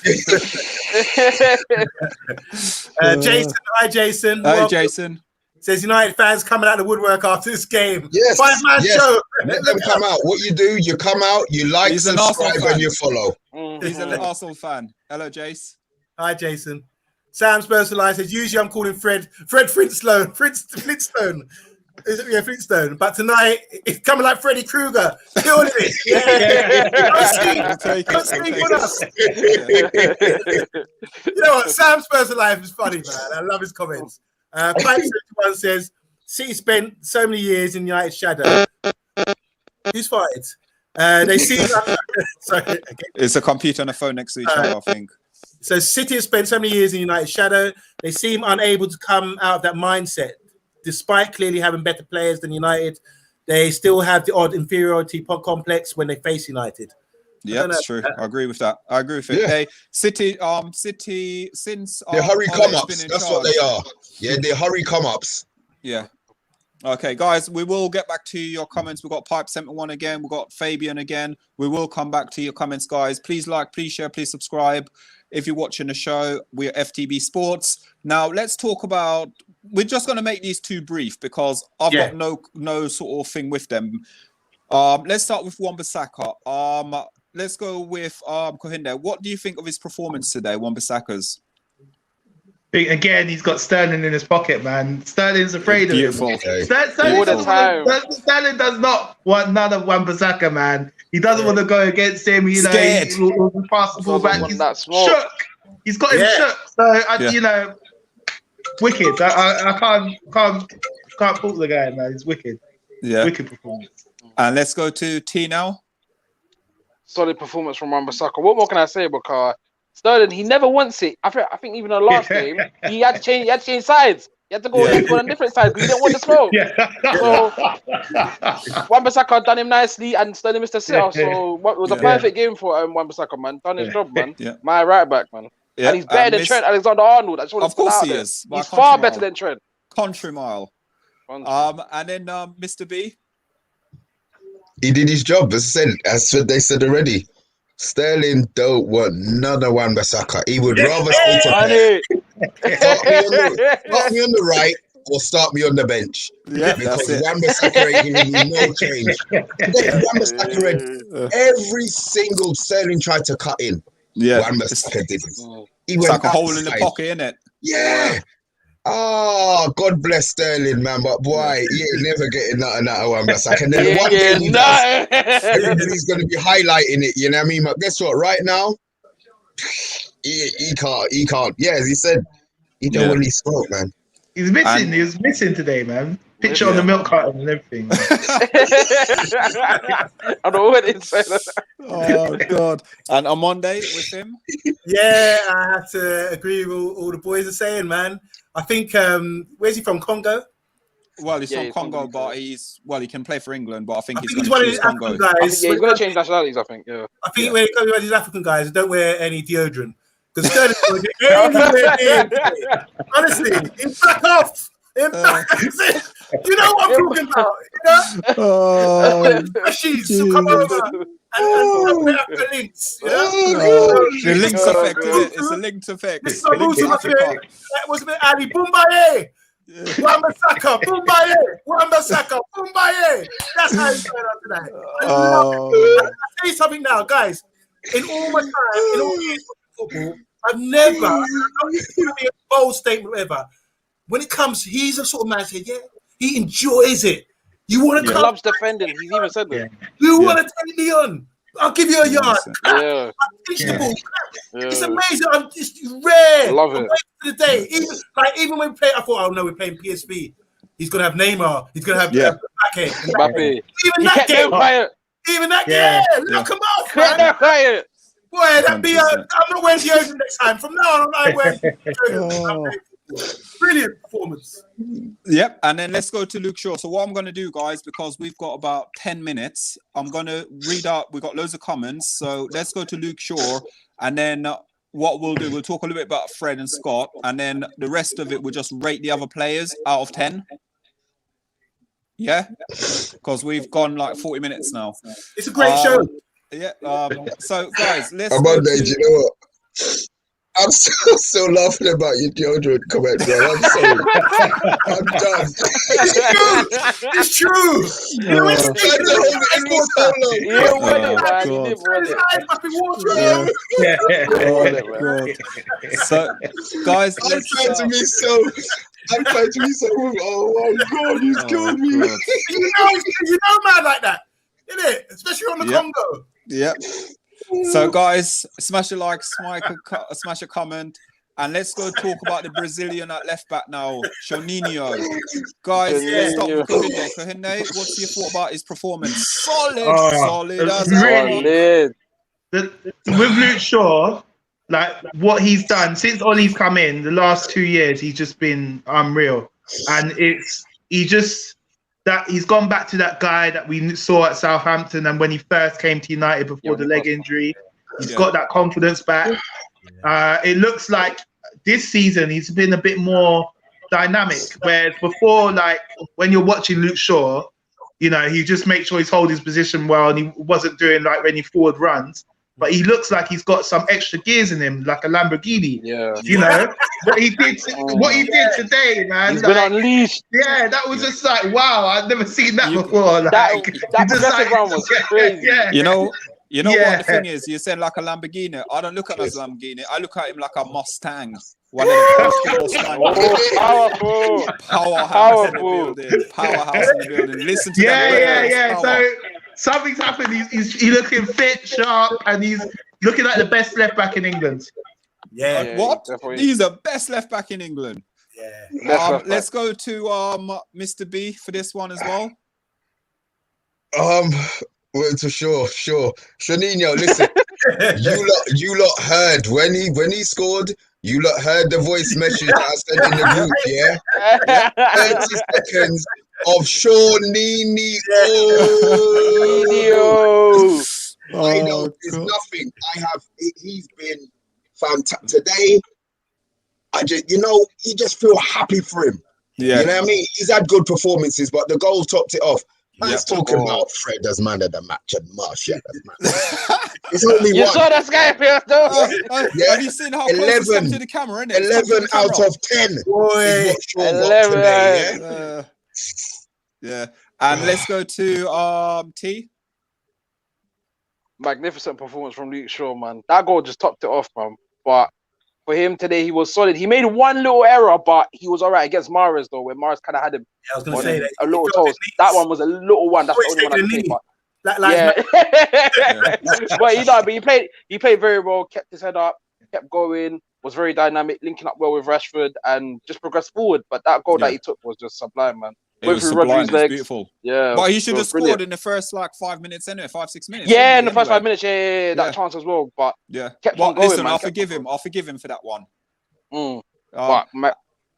Jason, hi, Jason. Hi, Jason. Says United fans coming out of the woodwork after this game. Yes. 5-man show. Let them come out. What you do, you come out, you like, subscribe, and you follow. He's an Arsenal fan. Hello, Jace. Hi, Jason. Sam's personal line says, usually I'm calling Fred Flintstone. Yeah, Flintstone. But tonight, it's coming like Freddy Krueger. Killing it. Yeah. Come sleep with us. You know what? Sam's personal life is funny, man. I love his comments. Pipe71 says, City spent so many years in United shadow. Who's fired? They see. Sorry, okay. It's a computer and a phone next to each other, I think. So City has spent so many years in United shadow. They seem unable to come out of that mindset. Despite clearly having better players than United, they still have the odd inferiority complex when they face United. Yeah, that's true. I agree with that. I agree with it. Yeah. Hey, City, since They're hurry come ups. been in That's charge, what they are. Yeah, they're hurry come ups. Yeah. Okay, guys, we will get back to your comments. We've got Pipe71 again. We've got Fabian again. We will come back to your comments, guys. Please like, please share, please subscribe. If you're watching the show, we're FTB Sports. Now, let's talk about... We're just going to make these two brief because I've got no sort of thing with them. Let's start with Wan-Bissaka. Let's go with Kohinde. What do you think of his performance today, Wan-Bissaka's? Again, he's got Sterling in his pocket, man. Sterling's afraid of him. All the time. Sterling does not want none of Wan-Bissaka, man. He doesn't want to go against him. You know, Scared. he'll pass the ball back. He's shook. He's got him shook. So, you know, wicked. I can't fault the guy, man. He's wicked. Yeah. Wicked performance. And let's go to T now. Solid performance from Wan-Bissaka. What more can I say? Because Sterling, he never wants it. I think even in the last game, he had to change sides. He had to go on a different side because he didn't want the smoke. So Wan-Bissaka done him nicely and Sterling missed a sitter. So it was a perfect game for Wan-Bissaka, man. Done his job, man. Yeah. My right back, man. Yeah. And he's better than Trent Alexander-Arnold. Of course he is. He's far better than Trent. Country mile. And then Mr. B. He did his job, as what they said already. Sterling don't want none of Wan-Bissaka. He would rather stay to start me on the right or start me on the bench. Yeah, because Wan-Bissaka ain't giving me no change. Wan-Bissaka read every single Sterling tried to cut in. Yeah, Wan-Bissaka did it. It's like a hole in the pocket, isn't it? Yeah. Oh, God bless Sterling, man. But boy, he ain't never getting nothing out of Wan-Bissaka. And then one thing he does, everybody's going to be highlighting it. You know what I mean? But guess what? Right now, he can't. Yeah, as he said, he don't really smoke, man. He's missing. He was missing today, man. Picture on the milk carton and everything. I don't know what it said. Oh God! And on Monday with him. Yeah, I have to agree with all the boys are saying, man. I think where's he from? Congo? Well, he's from Congo, but he can play for England, but I think he's one of these African guys. He's going to change nationalities, I think. Yeah. I think when it comes to these African guys, don't wear any deodorant because Sterling anywhere. Honestly, he's back off. You know what I'm talking about? You know? She's come over and African links. You know? The links effect, isn't it? It's a linked effect. This was a bit Ali Boumbaye. Wan-Bissaka, Boumbaye. Wan-Bissaka, Boumbaye. That's how it's going on tonight. I'll tell you something now, guys. In all my time, in all years of football, I've never, I'm not going to be a bold statement, whatever. When it comes, he's the sort of man who said, he enjoys it. You want to come? He loves defending. He's even said that. You want to take me on? I'll give you a yard. Yeah. It's amazing. I'm just rare. I love it. To the day. Even when we play, I thought, oh no, we're playing PSV. He's gonna have Neymar. He's gonna have Mbappe. Even that game. Knock him off, man. Quiet. Boy, that'd be I'm not wearing deodorant next time. From now on, I'm not wearing deodorant. Brilliant performance. Yep, and then let's go to Luke Shaw. So what I'm going to do, guys, because we've got about 10 minutes, I'm going to read out, we've got loads of comments, so let's go to Luke Shaw, and then what we'll do, we'll talk a little bit about Fred and Scott, and then the rest of it, we'll just rate the other players out of 10. Yeah? Because we've gone like 40 minutes now. It's a great show. Yeah, so guys, let's I'm on there, you know what? I'm still laughing about your deodorant comment, bro. I'm sorry. I'm done. It's true. You were speaking So, guys, I'm trying to be so. I'm trying to be so. Oh my God, he's killed me. God. you know, man, like that, isn't it? Especially on the Yep. Congo. Yep. So, guys, smash a like, smash a comment, and let's go talk about the Brazilian at left back now, Juninho. Guys, let's start with Kohinde. Kohinde, what's your thought about his performance? Solid as really. With Luke Shaw, like what he's done since Ollie's come in, the last 2 years, he's just been unreal, and he's gone back to that guy that we saw at Southampton and when he first came to United before the leg injury. He's got that confidence back. It looks like this season he's been a bit more dynamic, whereas before, like when you're watching Luke Shaw, you know, he just makes sure he's holding his position well and he wasn't doing like any forward runs. But he looks like he's got some extra gears in him, like a Lamborghini. Yeah. You know what he did today, man. He's been unleashed. Yeah, that was just like wow. I've never seen that before. Like, that progressive run was crazy. Yeah. You know what the thing is? You said like a Lamborghini. I don't look at him as a Lamborghini. I look at him like a Mustang. One of the powerhouse in the building. Powerhouse in the building. Listen to that. Yeah. So something's happened. He's looking fit, sharp, and he's looking like the best left back in England. Yeah. What? Definitely. He's the best left back in England. Yeah. Let's go to Mr. B for this one as well. Well, to sure. Juninho, listen, you lot heard when he scored. You lot heard the voice message that I sent in the group, yeah? 30 seconds of Juninho. I know it's nothing. He's been fantastic today. You just feel happy for him. Yeah. You know what I mean? He's had good performances, but the goal topped it off. Let's talk about Fred as man of the match and Martial as man. It's only You one. saw that guy here, though. Have you seen how close it's come to the camera, innit? 11 out of 10. Boy. Is what Shaw got 11. today, Yeah. And let's go to T. Magnificent performance from Luke Shaw, man. That goal just topped it off, man. But for him today, he was solid. He made one little error, but he was all right against Mahrez, though, where Mahrez kind of had him I was going to say that. a little toast. That one was a little one. That's the only one I can say. But he played very well, kept his head up, kept going, was very dynamic, linking up well with Rashford, and just progressed forward. But that goal that he took was just sublime, man. It was sublime. It was beautiful. Yeah. But he should have scored brilliant in the first 5 minutes anyway, 5-6 minutes. Yeah, in the first 5 minutes, that chance as well. But kept on going, listen, man. I'll forgive him for that one.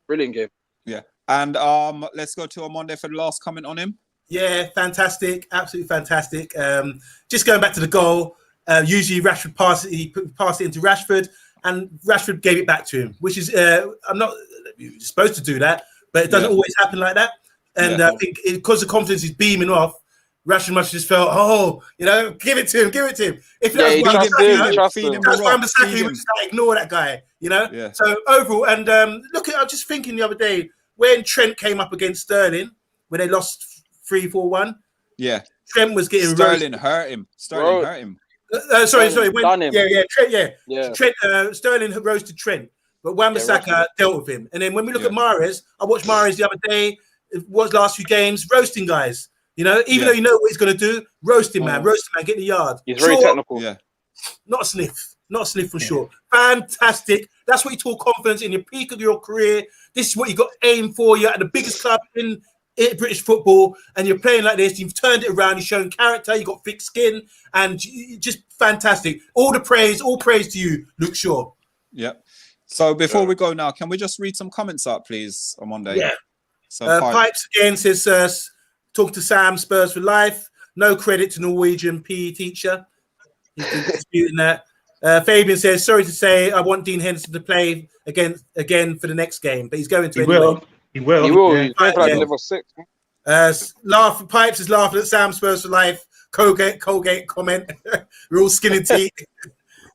Brilliant game. Yeah. And let's go to Monday for the last comment on him. Yeah, fantastic, absolutely fantastic. Just going back to the goal, usually Rashford passed it into Rashford, and Rashford gave it back to him, which is I'm not supposed to do that, but it doesn't always happen like that. And I think because the confidence is beaming off, Rashford must have just felt, give it to him. If it was Wan-Bissaka, he would just ignore that guy, Yeah. So overall, and I was just thinking the other day when Trent came up against Sterling, when they lost 3-4-1. Yeah. Trent was getting Sterling hurt him. Sorry. Trent, Sterling roasted Trent, but Wan-Bissaka dealt with him. And then when we look at Mahrez, I watched Mahrez the other day. It was last few games roasting guys. Even though you know what he's going to do, roast him, man, get in the yard. He's very technical. Yeah, not a sniff from Shaw. Fantastic. That's what you talk confidence in your peak of your career. This is what you got aim for. You're at the biggest club in British football, and you're playing like this. You've turned it around. You've shown character. You got thick skin, and just fantastic. All praise to you, Luke Shaw. Yeah. So before we go now, can we just read some comments out, please, on Monday? Yeah. So Pipes again says, talk to Sam, Spurs for life. No credit to Norwegian PE teacher. He's been disputing that. Fabian says, sorry to say, I want Dean Henderson to play again for the next game, but he's going to. He will. He's playing for level 6. Pipes is laughing at Sam, Spurs for life. Colgate comment. We're all skin and teeth.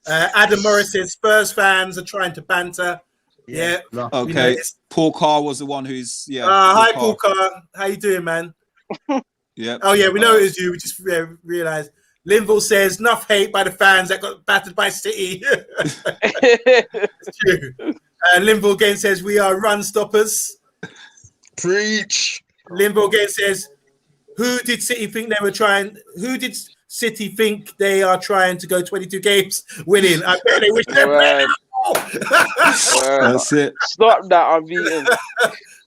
Adam Morris says, Spurs fans are trying to banter. Yeah. Okay. Paul Carr was the one who's hi, Paul Carr. How you doing, man? Yeah. Oh yeah, we know it was you. We just realized. Linville says enough hate by the fans that got battered by City. It's true. Linville again says we are run stoppers. Preach. Limbo again says, who did City think they were trying? Who did City think they are trying to go 22 games winning? I bet they wish they Word. That's it. Stop that unbeaten.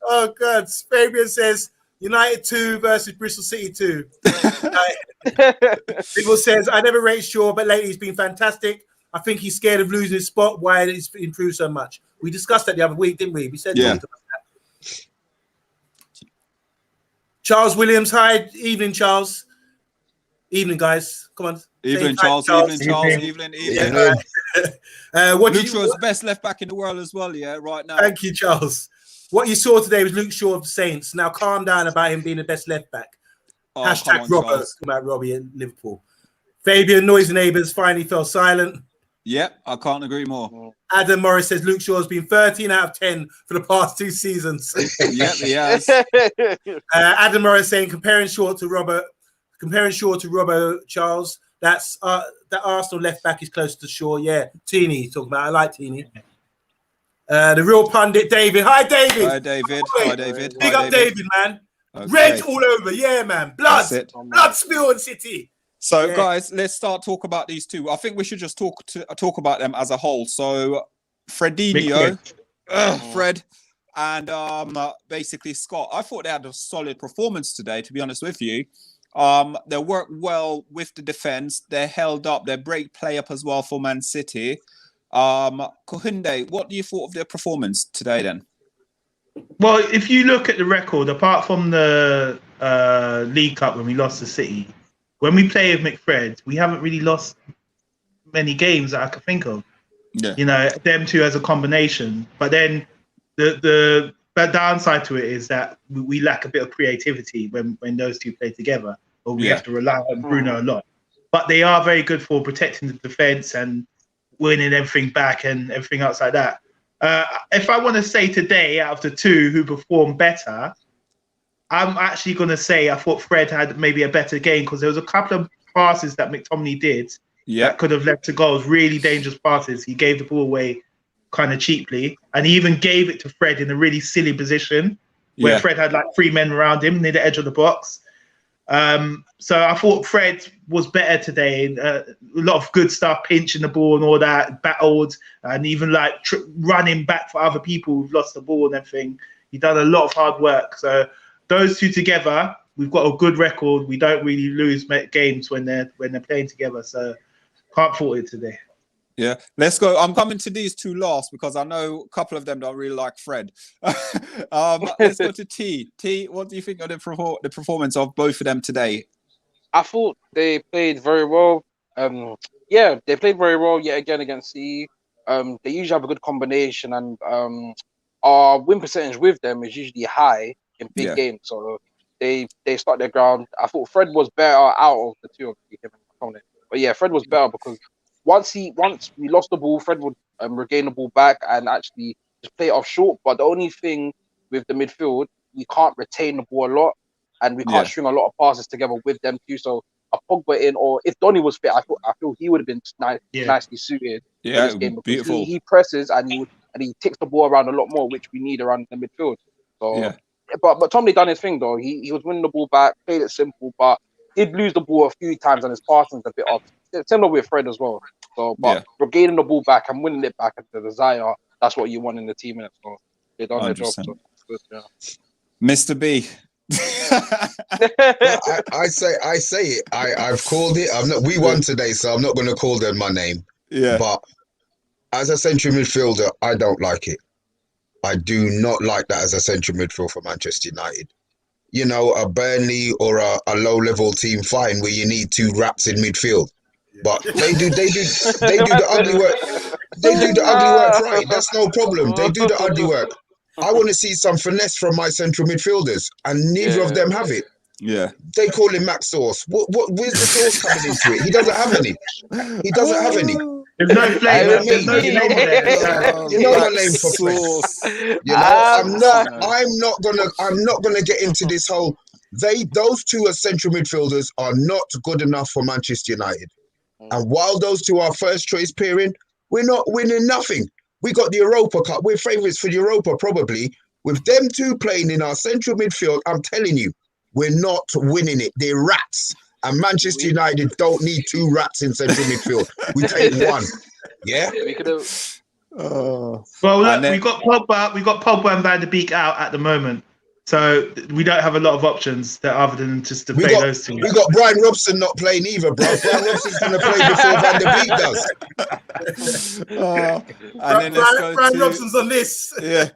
Oh God! Fabian says United 2 versus Bristol City 2. People says I never rate Shaw, but lately he's been fantastic. I think he's scared of losing his spot. Why he's improved so much? We discussed that the other week, didn't we? We said Yeah. Charles Williams, hi, evening, Charles. Evening, guys. Come on. Evening, Say hi, Charles. Evening, Charles. Evening. Yeah. What Luke did Shaw's you, best left back in the world as well. Yeah, right now. Thank you, Charles. What you saw today was Luke Shaw of the Saints. Now calm down about him being the best left back. Oh, come Hashtag on, Robert Charles. about Robbie at Liverpool. Fabian, noisy neighbours finally fell silent. Yep, I can't agree more. Adam Morris says Luke Shaw's been 13 out of 10 for the past 2 seasons. Yep, he has. Adam Morris saying comparing Shaw to Robbo, Charles. That's that Arsenal left back is close to Shaw. Yeah, Teeny talking about. I like Teeny. The real pundit David. Hi David. Hi, David. Hi, David. Big Hi, up David, man. Okay. Red all over. Yeah, man. Blood. That's it. Blood spill in City. So, Yeah. guys, let's start talk about these two. I think we should just talk about them as a whole. So, Fredinho, Fred, and basically Scott. I thought they had a solid performance today. To be honest with you, they worked well with the defense. They held up. They break play up as well for Man City. Kohunde, what do you thought of their performance today? Then, Well, if you look at the record, apart from the League Cup when we lost to City, when we play with McFred, we haven't really lost many games that I could think of. yeah, You know, them two as a combination. But then the downside to it is that we lack a bit of creativity when those two play together, or we Yeah. have to rely on Bruno a lot. But they are very good for protecting the defense and winning everything back and everything else like that. If I want to say today, out of the two who performed better, I'm actually going to say I thought Fred had maybe a better game because there was a couple of passes that McTominay did yeah, that could have led to goals, really dangerous passes. He gave the ball away kind of cheaply, and he even gave it to Fred in a really silly position where yeah. Fred had like 3 men around him near the edge of the box. So I thought Fred was better today. A lot of good stuff, pinching the ball and all that, battled, and even like running back for other people who've lost the ball and everything. He done a lot of hard work. So those two together, we've got a good record. We don't really lose games when they're playing together. So can't fault it today. Yeah, let's go. I'm coming to these two last because I know a couple of them don't really like Fred. Let's go to T. T, what do you think of the performance of both of them today? I thought they played very well. Yeah, they played very well yet again against City. They usually have a good combination, and our win percentage with them is usually high in big Yeah. games. So they start their ground. I thought Fred was better out of the two of him and McTominay. But yeah, Fred was better because once we lost the ball, Fred would regain the ball back and actually just play it off short. But the only thing with the midfield, we can't retain the ball a lot, and we can't string a lot of passes together with them too. So a Pogba in, or if Donny was fit, I feel he would have been nicely suited. Yeah, this game because beautiful. He presses and he takes the ball around a lot more, which we need around the midfield. So, Yeah. but Tomley done his thing though. He was winning the ball back, played it simple, but he'd lose the ball a few times and his passing's a bit off. Similar with Fred as well. So, but regaining the ball back and winning it back at the desire, that's what you want in the team. And so they done their job. 100%. So, good, yeah. Mr. B. Well, I say it. I've called it. We won today, so I'm not going to call them my name. Yeah. But as a central midfielder, I don't like it. I do not like that as a central midfield for Manchester United. You know, a Burnley or a low-level team, fine, where you need 2 raps in midfield. But they do the ugly work. They do the ugly work right. That's no problem. They do the ugly work. I want to see some finesse from my central midfielders, and neither of them have it. Yeah. They call him Max Sauce. Where's the sauce coming into it? He doesn't have any. He doesn't have any. There's no flavour. There's no You flavour there. You know my name for flex. You know, I'm not gonna get into this whole. Those two as central midfielders are not good enough for Manchester United. And while those two are first choice pairing, we're not winning nothing. We got the Europa Cup. We're favourites for the Europa probably, With them two playing in our central midfield, I'm telling you, we're not winning it. They're rats. And Manchester United don't need two rats in central midfield. We take one. Yeah? We could have. Well, look, we got Pogba and Van der Beek out at the moment. So we don't have a lot of options that other than just to play those two. We got Brian Robson not playing either, bro. Brian Robson's going to play before Van der Beek does. And then Brian Robson's on this. Yeah.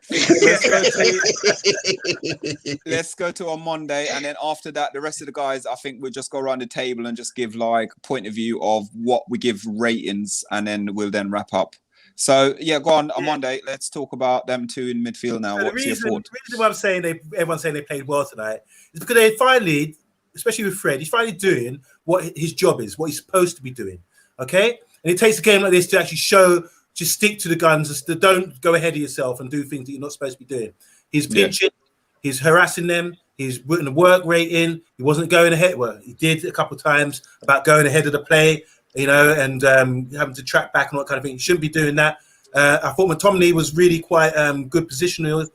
Let's go to on Monday, and then after that, the rest of the guys, I think we'll just go around the table and just give like point of view of what we give ratings, and then we'll then wrap up. So yeah, go on Monday. Let's talk about them two in midfield now. So What's your thought? The reason why I'm saying everyone's saying they played well tonight is because they finally, especially with Fred, he's finally doing what his job is, what he's supposed to be doing. Okay, and it takes a game like this to actually show, just stick to the guns, just don't go ahead of yourself and do things that you're not supposed to be doing. He's pinching, he's harassing them, he's putting the work rate in. He wasn't going ahead. Well, he did a couple of times about going ahead of the play. You know, and having to track back and all that kind of thing. You shouldn't be doing that. I thought McTominay was really quite good positional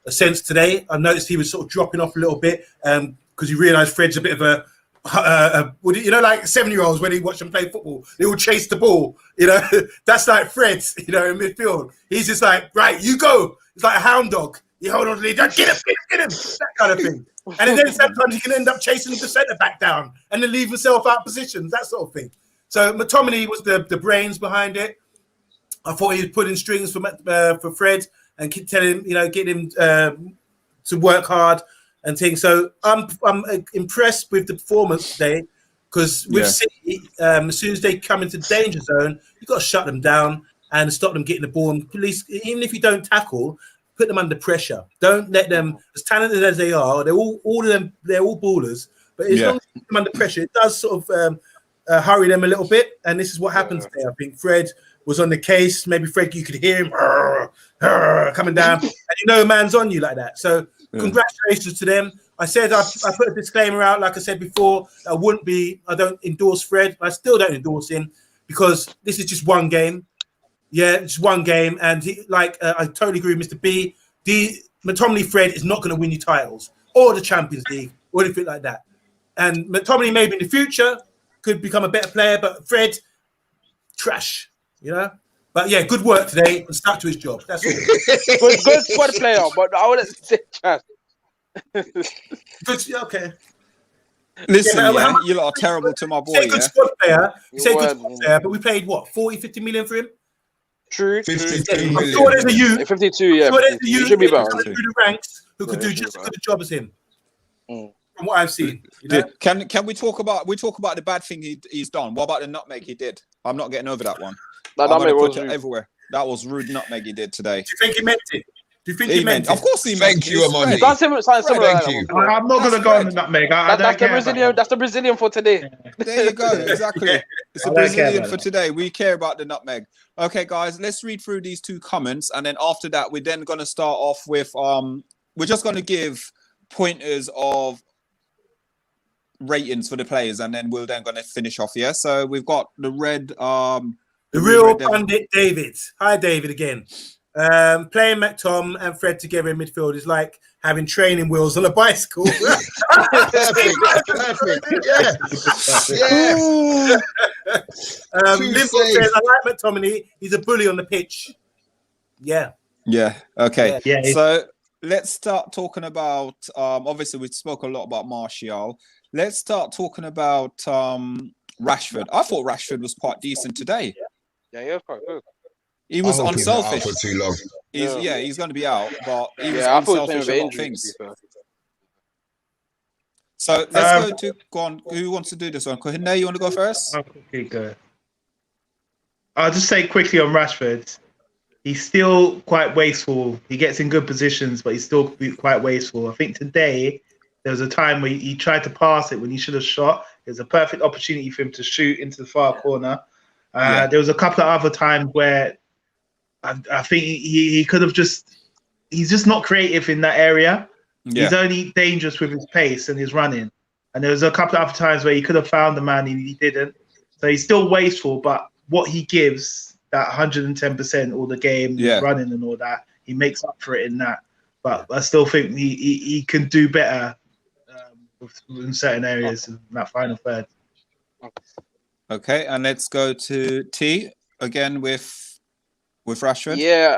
sense today. I noticed he was sort of dropping off a little bit because he realised Fred's a bit of a you know, like 7-year-olds when he watch them play football, they all chase the ball. You know, that's like Fred. You know, in midfield, he's just like, right, you go. It's like a hound dog. You hold on to the lead, get him, that kind of thing. And then sometimes you can end up chasing the centre back down and then leave himself out of positions, that sort of thing. So McTominay was the brains behind it. I thought he was putting strings for Fred and keep telling him, you know, get him to work hard and things. So I'm impressed with the performance today because with City, as soon as they come into danger zone, you've got to shut them down and stop them getting the ball. And police, even if you don't tackle, put them under pressure. Don't let them, as talented as they are, they're all ballers. But as long as you put them under pressure, it does sort of hurry them a little bit, and this is what happened today. I think Fred was on the case. Maybe Fred, you could hear him coming down, and you know a man's on you like that. So congratulations to them. I said I put a disclaimer out, like I said before, I don't endorse Fred. I still don't endorse him because this is just one game. Yeah, it's one game, and I totally agree with Mr. B. McTominay Fred is not going to win you titles or the Champions League or anything like that. And McTominay maybe in the future could become a better player, but Fred, trash, you know. But yeah, good work today and stuck to his job. That's all. good squad player, but I wouldn't say trash. Good, okay. Listen, you lot are terrible to my boy. You say good squad player. You say good squad player, but we paid what, 40, 50 million for him? True. 52 I'm million. sure there's a youth. 52, yeah. I'm sure there's a youth should be better. through the ranks who could do just as good a job as him. From what I've seen, you know? Can we talk about the bad thing he's done? What about the nutmeg he did? I'm not getting over that one. I'm gonna put it everywhere. That was rude nutmeg he did today. Do you think he meant it? Do you think he meant it? Of course he meant it. Thank you, Amani. That's similar. Thank you. I'm not going to go on the nutmeg. That's the Brazilian for today. There you go. Exactly. It's a Brazilian for today. We care about the nutmeg. Okay, guys, let's read through these two comments, and then after that, we're then going to start off with we're just going to give pointers of ratings for the players, and then we're then going to finish off. Yeah. So we've got the real pundit David. Hi, David again. Playing McTom and Fred together in midfield is like having training wheels on a bicycle. Perfect. Yeah. Liverpool says, I like McTominay. He's a bully on the pitch. Yeah. Yeah. Okay. Yeah. So let's start talking about. Obviously, we spoke a lot about Martial. Let's start talking about Rashford. I thought Rashford was quite decent today. Yeah, he was quite good. He was unselfish. For too long. He's going to be out, but he was I thought unselfish he about things. So let's go on. Who wants to do this one? Kohinde, you want to go first? I'll quickly go. I'll just say quickly on Rashford. He's still quite wasteful. He gets in good positions, but he's still quite wasteful. I think today there was a time where he tried to pass it when he should have shot. There's a perfect opportunity for him to shoot into the far corner. There was a couple of other times where I think he could have he's just not creative in that area. Yeah. He's only dangerous with his pace and his running. And there was a couple of other times where he could have found the man, he didn't. So he's still wasteful, but what he gives, that 110% all the game, running and all that, he makes up for it in that. but I still think he can do better in certain areas in that final third. Okay, and let's go to T again with Rashford. Yeah.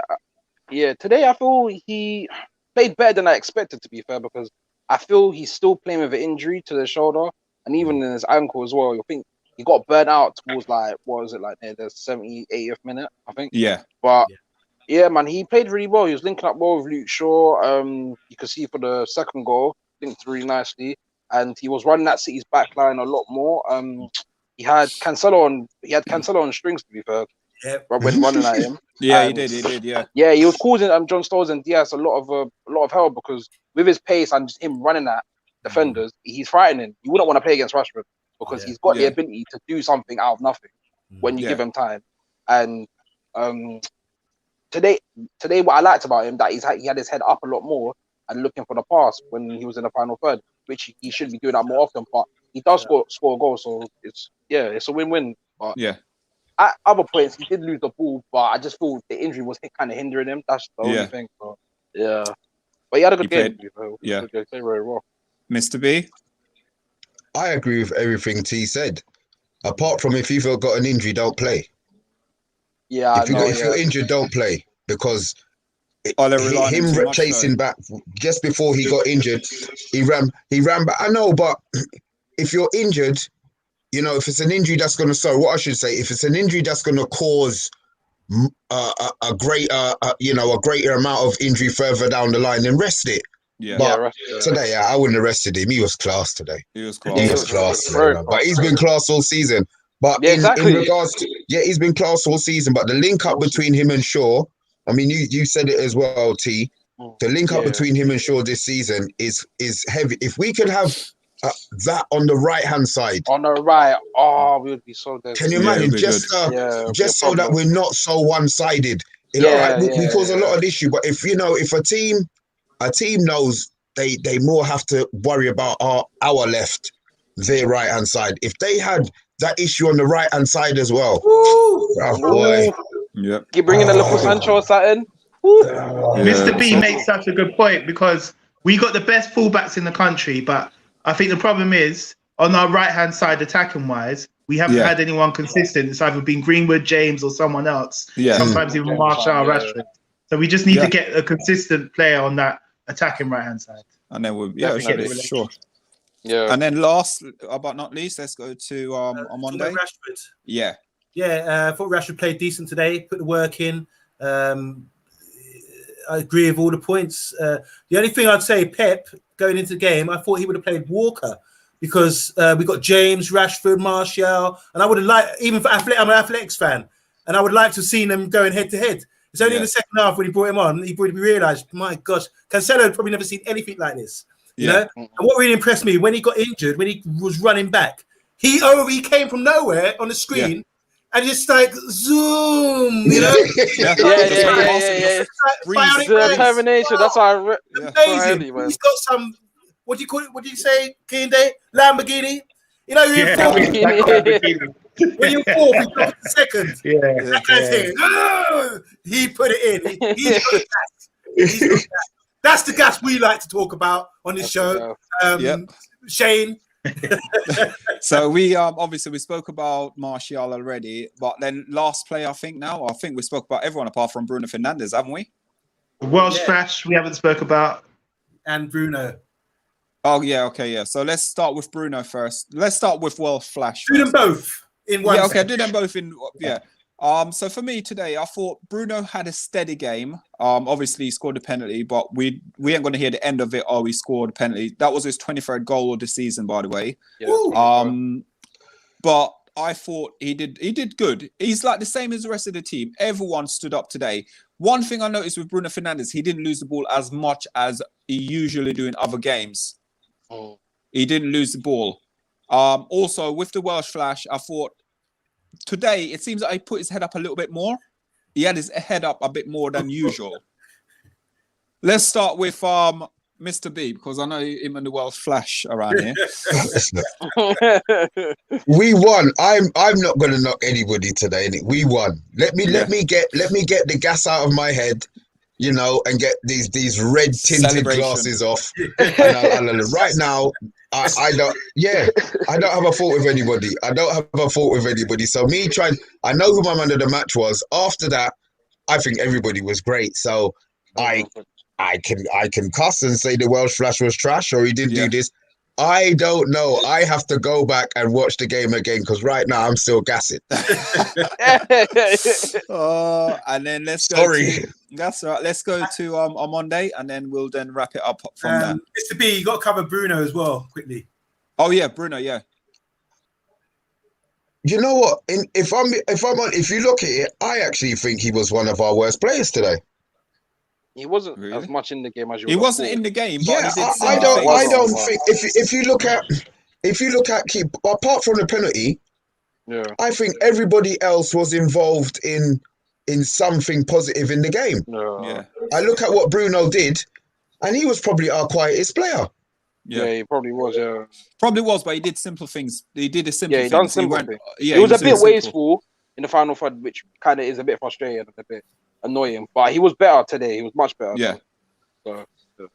Today I feel he played better than I expected, to be fair, because I feel he's still playing with an injury to the shoulder and even in his ankle as well. I think he got burnt out towards near the 78th minute, I think. Yeah. But yeah, man, he played really well. He was linking up well with Luke Shaw. You could see for the second goal, linked really nicely, and he was running that City's back line a lot more. He had Cancelo on strings, to be fair. Yeah. When running at him. Yeah, he did. Yeah. Yeah, he was causing John Stones and Diaz a lot of help because with his pace and just him running at defenders, he's frightening. You wouldn't want to play against Rashford because he's got the ability to do something out of nothing when you give him time. And today, what I liked about him that he had his head up a lot more and looking for the pass when he was in the final third, which he should be doing that more often. But he does score a goal, so it's a win-win. But at other points, he did lose the ball, but I just thought the injury was kind of hindering him. That's the only thing. So, yeah. But he had a good game. He played very well. Mr. B? I agree with everything T said. Apart from if you've got an injury, don't play. Yeah, if you're injured, don't play because him chasing back just before he got injured, he ran back. I know, but if you're injured, if it's an injury that's going to, if it's an injury that's going to cause a greater amount of injury further down the line, then rest it. Yeah. But today, I wouldn't have rested him. He was class today. He was class today, man. But he's been class all season. But in regards to, he's been class all season. But the link up between him and Shaw, I mean, you said it as well, T. The link up between him and Shaw this season is heavy. If we could have that on the right-hand side. On the right, we would be so good. Can you imagine? Just so that we're not so one-sided. We cause a lot of issue. But if if a team knows they more have to worry about our left, their right-hand side. If they had that issue on the right-hand side as well, boy. Yep. You bringing a little Sancho or something? Mr. B makes such a good point because we got the best fullbacks in the country, but I think the problem is on our right-hand side, attacking-wise, we haven't had anyone consistent. It's either been Greenwood, James, or someone else. Yeah. Sometimes even Martial, Rashford. So we just need to get a consistent player on that attacking right-hand side. And then sure. Yeah. And then last, but not least, let's go to on Monday. Rashford. Yeah. Yeah, I thought Rashford played decent today, put the work in. I agree with all the points. The only thing I'd say, Pep, going into the game, I thought he would have played Walker because we got James, Rashford, Martial, and I would have liked, even for I'm an Athletics fan, and I would like to have seen them going head to head. It's only in the second half when he brought him on, he probably realised, my gosh, Cancelo had probably never seen anything like this. You know? And what really impressed me, when he got injured, when he was running back, he came from nowhere on the screen and just like zoom, you know? Determination. That's why amazing. He's got some, what do you call it? What do you say, Kinde? Lamborghini? You know, you're when you're fourth, he got the second. That guy's here. He put it in. He's got gas. That's the gas we like to talk about on this show. Shane. So we obviously we spoke about Martial already, but then last play I think we spoke about everyone apart from Bruno Fernandes, haven't we? Welsh Flash we haven't spoke about, and Bruno. Oh yeah, okay, yeah. So let's start with Bruno first. Let's start with Welsh Flash. Do them both in one. Yeah, okay, do them both in So for me today, I thought Bruno had a steady game. Obviously he scored a penalty, but we ain't gonna hear the end of it. Oh, he scored a penalty. That was his 23rd goal of the season, by the way. But I thought he did good. He's like the same as the rest of the team. Everyone stood up today. One thing I noticed with Bruno Fernandes, he didn't lose the ball as much as he usually do in other games. He didn't lose the ball. Also with the Welsh Flash, I thought today it seems like he put his head up a little bit more. He had his head up a bit more than usual. Let's start with Mr. B, because I know him and the Welsh Flash around here. We won. I'm not going to knock anybody today. We won. Let me get the gas out of my head. you know, and get these red tinted Celebration. glasses off. Right now, I don't. Yeah, I don't have a fault with anybody. So I know who my man of the match was. After that, I think everybody was great. So I can cuss and say the Welsh Flash was trash or he didn't do this. I don't know. I have to go back and watch the game again because right now I'm still gassing. And then let's go. Sorry. That's all right. Let's go to on Monday, and then we'll then wrap it up from there. Mr. B, you got to cover Bruno as well quickly. Oh yeah, Bruno. Yeah. You know what? If you look at it, I actually think he was one of our worst players today. He wasn't Really? as much in the game as you. He wasn't in the game. But Yeah, he did I don't think if you look at apart from the penalty, I think everybody else was involved in something positive in the game. Yeah. I look at what Bruno did, and he was probably our quietest player. Yeah, he probably was. Yeah, probably was, but he did simple things. He did a simple. Yeah, he done simple things. Yeah, he was a bit wasteful in the final third, which kind of is a bit frustrating and a bit annoying. But he was better today. He was much better. Yeah. So,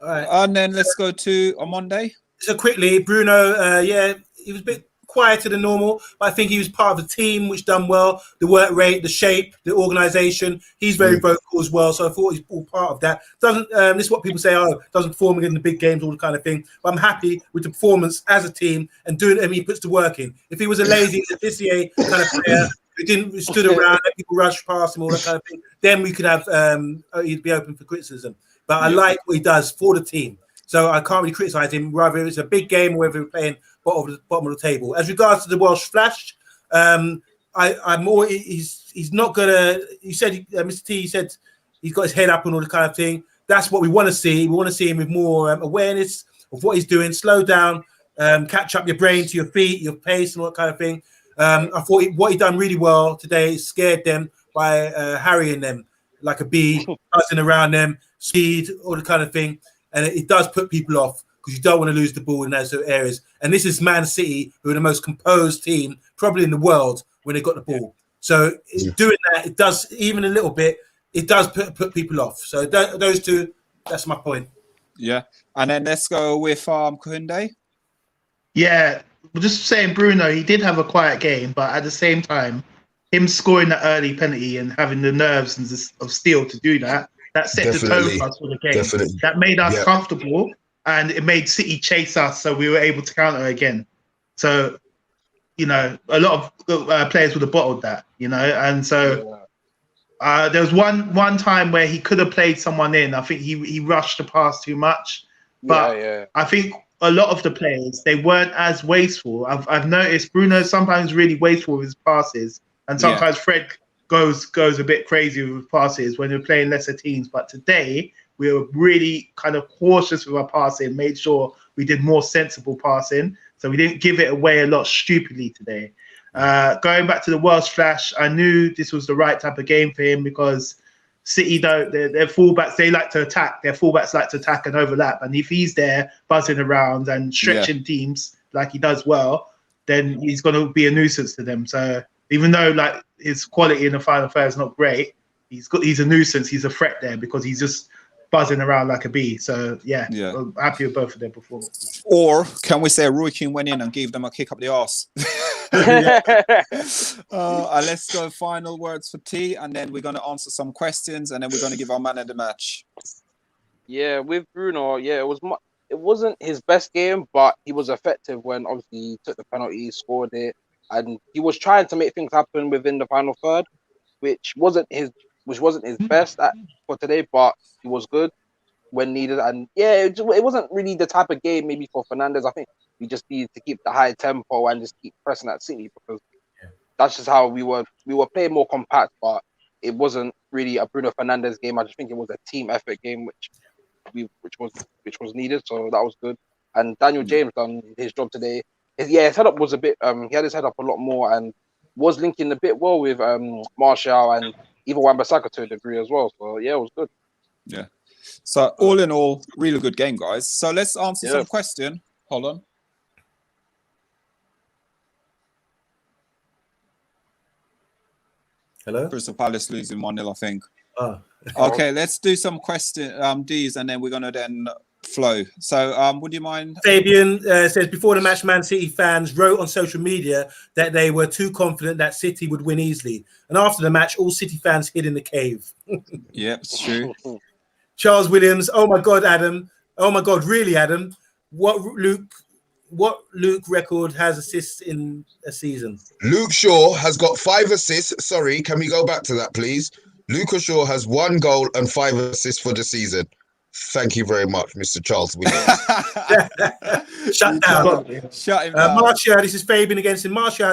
All right. And then let's go to on Monday. So quickly, Bruno, he was a bit quieter than normal, but I think he was part of the team, which done well. The work rate, the shape, the organisation. He's very vocal as well, so I thought he's all part of that. This is what people say, doesn't perform in the big games, all the kind of thing. But I'm happy with the performance as a team and doing it. I mean, he puts the work in. If he was a lazy, Officier kind of player who stood around, let people rush past him, all that kind of thing, then we could have he'd be open for criticism. But I like what he does for the team. So I can't really criticise him, whether it's a big game or whether we're playing bottom of the table. As regards to the Welsh Flash, I'm more. He's not gonna. You said Mr. T. You said he's got his head up and all the kind of thing. That's what we want to see. We want to see him with more awareness of what he's doing. Slow down, catch up your brain to your feet, your pace, and all that kind of thing. I thought what he done really well today scared them by harrying them like a bee, buzzing around them, speed, all the kind of thing. And it does put people off because you don't want to lose the ball in those sort of areas. And this is Man City, who are the most composed team probably in the world when they got the ball. So doing that, it does, even a little bit, it does put people off. So those two, that's my point. Yeah. And then let's go with Kounde. Yeah, just saying Bruno, he did have a quiet game, but at the same time, him scoring that early penalty and having the nerves of steel to do that, that set the tone for us for the game. Definitely. That made us comfortable, and it made City chase us, so we were able to counter again. So, you know, a lot of players would have bottled that, you know, and so there was one time where he could have played someone in. I think he rushed the pass too much, but I think a lot of the players, they weren't as wasteful. I've noticed Bruno sometimes really wasteful with his passes, and sometimes Fred goes a bit crazy with passes when we're playing lesser teams. But today we were really kind of cautious with our passing, made sure we did more sensible passing, so we didn't give it away a lot stupidly today. Going back to the Welsh Flash, I knew this was the right type of game for him because City their fullbacks, they like to attack. Their fullbacks like to attack and overlap, and if he's there buzzing around and stretching teams like he does well, then he's going to be a nuisance to them. So even though like his quality in the final third is not great, he's a nuisance. He's a threat there because he's just buzzing around like a bee. So I'm happy with both of their performances. Or can we say Roy Keane went in and gave them a kick up the arse? Let's go final words for T, and then we're going to answer some questions, and then we're going to give our man of the match. Yeah, with Bruno, it wasn't his best game, but he was effective when obviously he took the penalty, scored it, and he was trying to make things happen within the final third, which wasn't his best for today, but he was good when needed. And it wasn't really the type of game maybe for Fernandes. I think we just needed to keep the high tempo and just keep pressing at City because that's just how we were playing more compact, but it wasn't really a Bruno Fernandes game. I just think it was a team effort game which was needed, so that was good. And Daniel James done his job today. His head up was a bit he had his head up a lot more and was linking a bit well with Martial and even Wan-Bissaka to a degree as well. So it was good. Yeah. So all in all, really good game, guys. So let's answer some question. Hold on. Hello? Crystal Palace losing 1-0, I think. Oh. Okay, let's do some D's, and then we're gonna then flow. So, would you mind? Fabian says before the match, Man City fans wrote on social media that they were too confident that City would win easily, and after the match, all City fans hid in the cave. Yep, it's true. Charles Williams, oh my God, Adam, oh my God, really, Adam? What Luke record has assists in a season? Luke Shaw has got 5 assists. Sorry, can we go back to that, please? Lucas Shaw has 1 goal and 5 assists for the season. Thank you very much, Mr. Charles Williams. Shut down. Shut him down. Martial, this is Fabian against him. Martial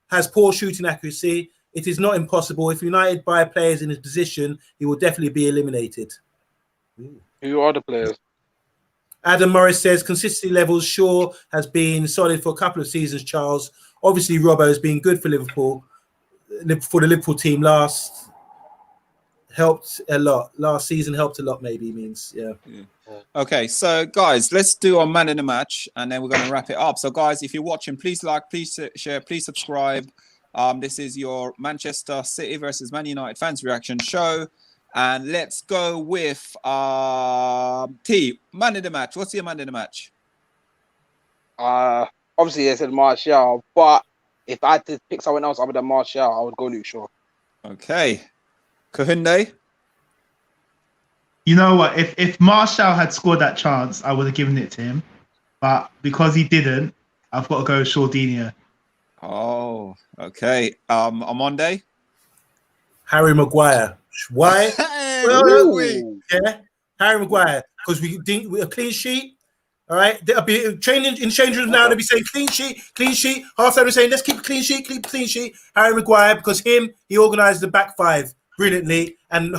has poor shooting accuracy. It is not impossible. If United buy players in his position, he will definitely be eliminated. Who are the players? Adam Morris says consistency levels. Shaw has been solid for a couple of seasons, Charles. Obviously, Robbo has been good for Liverpool. For the Liverpool team helped a lot. Last season helped a lot, maybe means, yeah. Okay, so guys, let's do our man in the match, and then we're going to wrap it up. So guys, if you're watching, please like, please share, please subscribe. This is your Manchester City versus Man United fans reaction show, and let's go with T, man in the match. What's your man in the match? Obviously I said Martial, but if I had to pick someone else other than Martial, I would go Luke Shaw. Okay. Kohunde? You know what? If Martial had scored that chance, I would have given it to him. But because he didn't, I've got to go Shawdinho. Oh, okay. Amonde? Harry Maguire. Why? Yeah, Harry Maguire. Because we think a clean sheet. All right, they'll be training in change rooms now. They'll be saying clean sheet. Half time they're saying let's keep a clean sheet. Harry Maguire, because he organised the back 5 brilliantly, and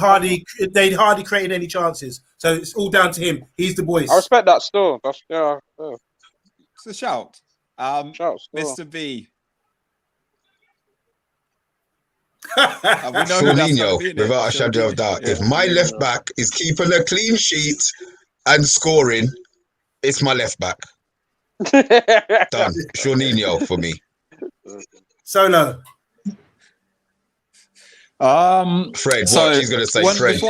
they hardly created any chances. So it's all down to him. He's the voice. I respect that still. That's yeah. It's a shout. Shout still. Mr. B. We know who that's gonna Jorginho, be, innit? without a shadow of doubt. Yeah. If my left back is keeping a clean sheet and scoring, it's my left back. Done. Jorginho for me. Solo. Fred, So what? She's going to say Fred.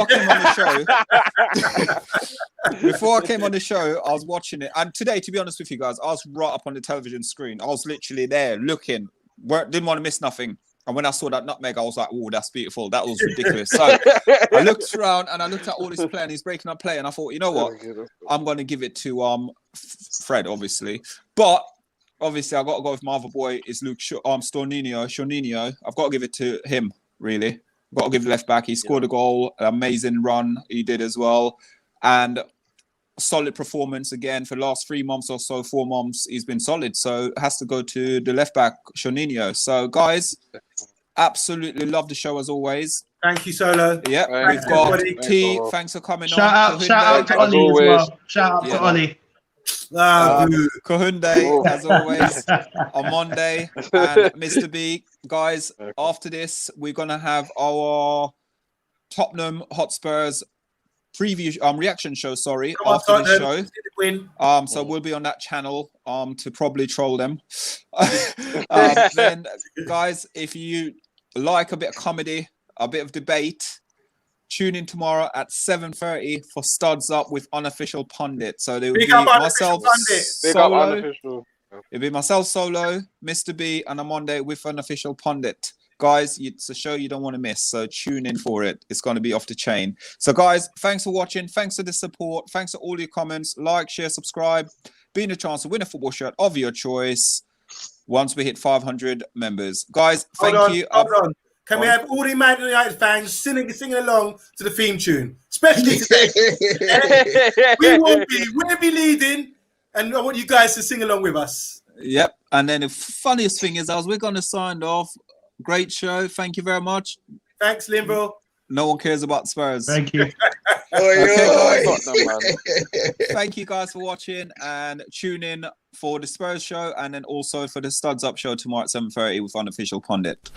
Before I came on the show, I was watching it. And today, to be honest with you guys, I was right up on the television screen. I was literally there looking. Didn't want to miss nothing. And when I saw that nutmeg, I was like, oh, that's beautiful. That was ridiculous. So I looked around and I looked at all this play, and he's breaking up play. And I thought, you know what? I'm going to give it to Fred, obviously. But obviously, I got to go with my other boy. Is Luke Shawdinho. I've got to give it to him, really. I've got to give the left back. He scored a goal. Amazing run he did as well. And solid performance again for the last 3 months or so, 4 months. He's been solid. So it has to go to the left back, Shawdinho. So, guys, absolutely love the show as always. Thank you, Solo. Yeah, we've got T. Thanks for coming on. Shout out to Ollie as well. Shout out to Ollie. Kohunde, as always, on Monday, and Mr. B. Guys, after this, we're gonna have our Tottenham Hotspurs preview reaction show. Sorry, after the show. So we'll be on that channel to probably troll them. Then, guys, if you like a bit of comedy, a bit of debate, tune in tomorrow at 7:30 for Studs Up with Unofficial Pundit. So there will be myself, Solo. It'll be myself, Solo, Mr. B, and Amonde with Unofficial Pundit. Guys, it's a show you don't want to miss, so tune in for it. It's going to be off the chain. So, guys, thanks for watching. Thanks for the support. Thanks for all your comments. Like, share, subscribe. Be in a chance to win a football shirt of your choice once we hit 500 members. Guys, thank you. Hold on. Can we have all the Man United fans singing along to the theme tune? Especially today. We'll be leading, and I want you guys to sing along with us. Yep. And then the funniest thing is, we're going to sign off. Great show. Thank you very much. Thanks, Limbo. No one cares about Spurs. Thank you. Okay, guys. Thank you guys for watching, and tune in for the Spurs show, and then also for the Studs Up show tomorrow at 7:30 with Unofficial Pundit.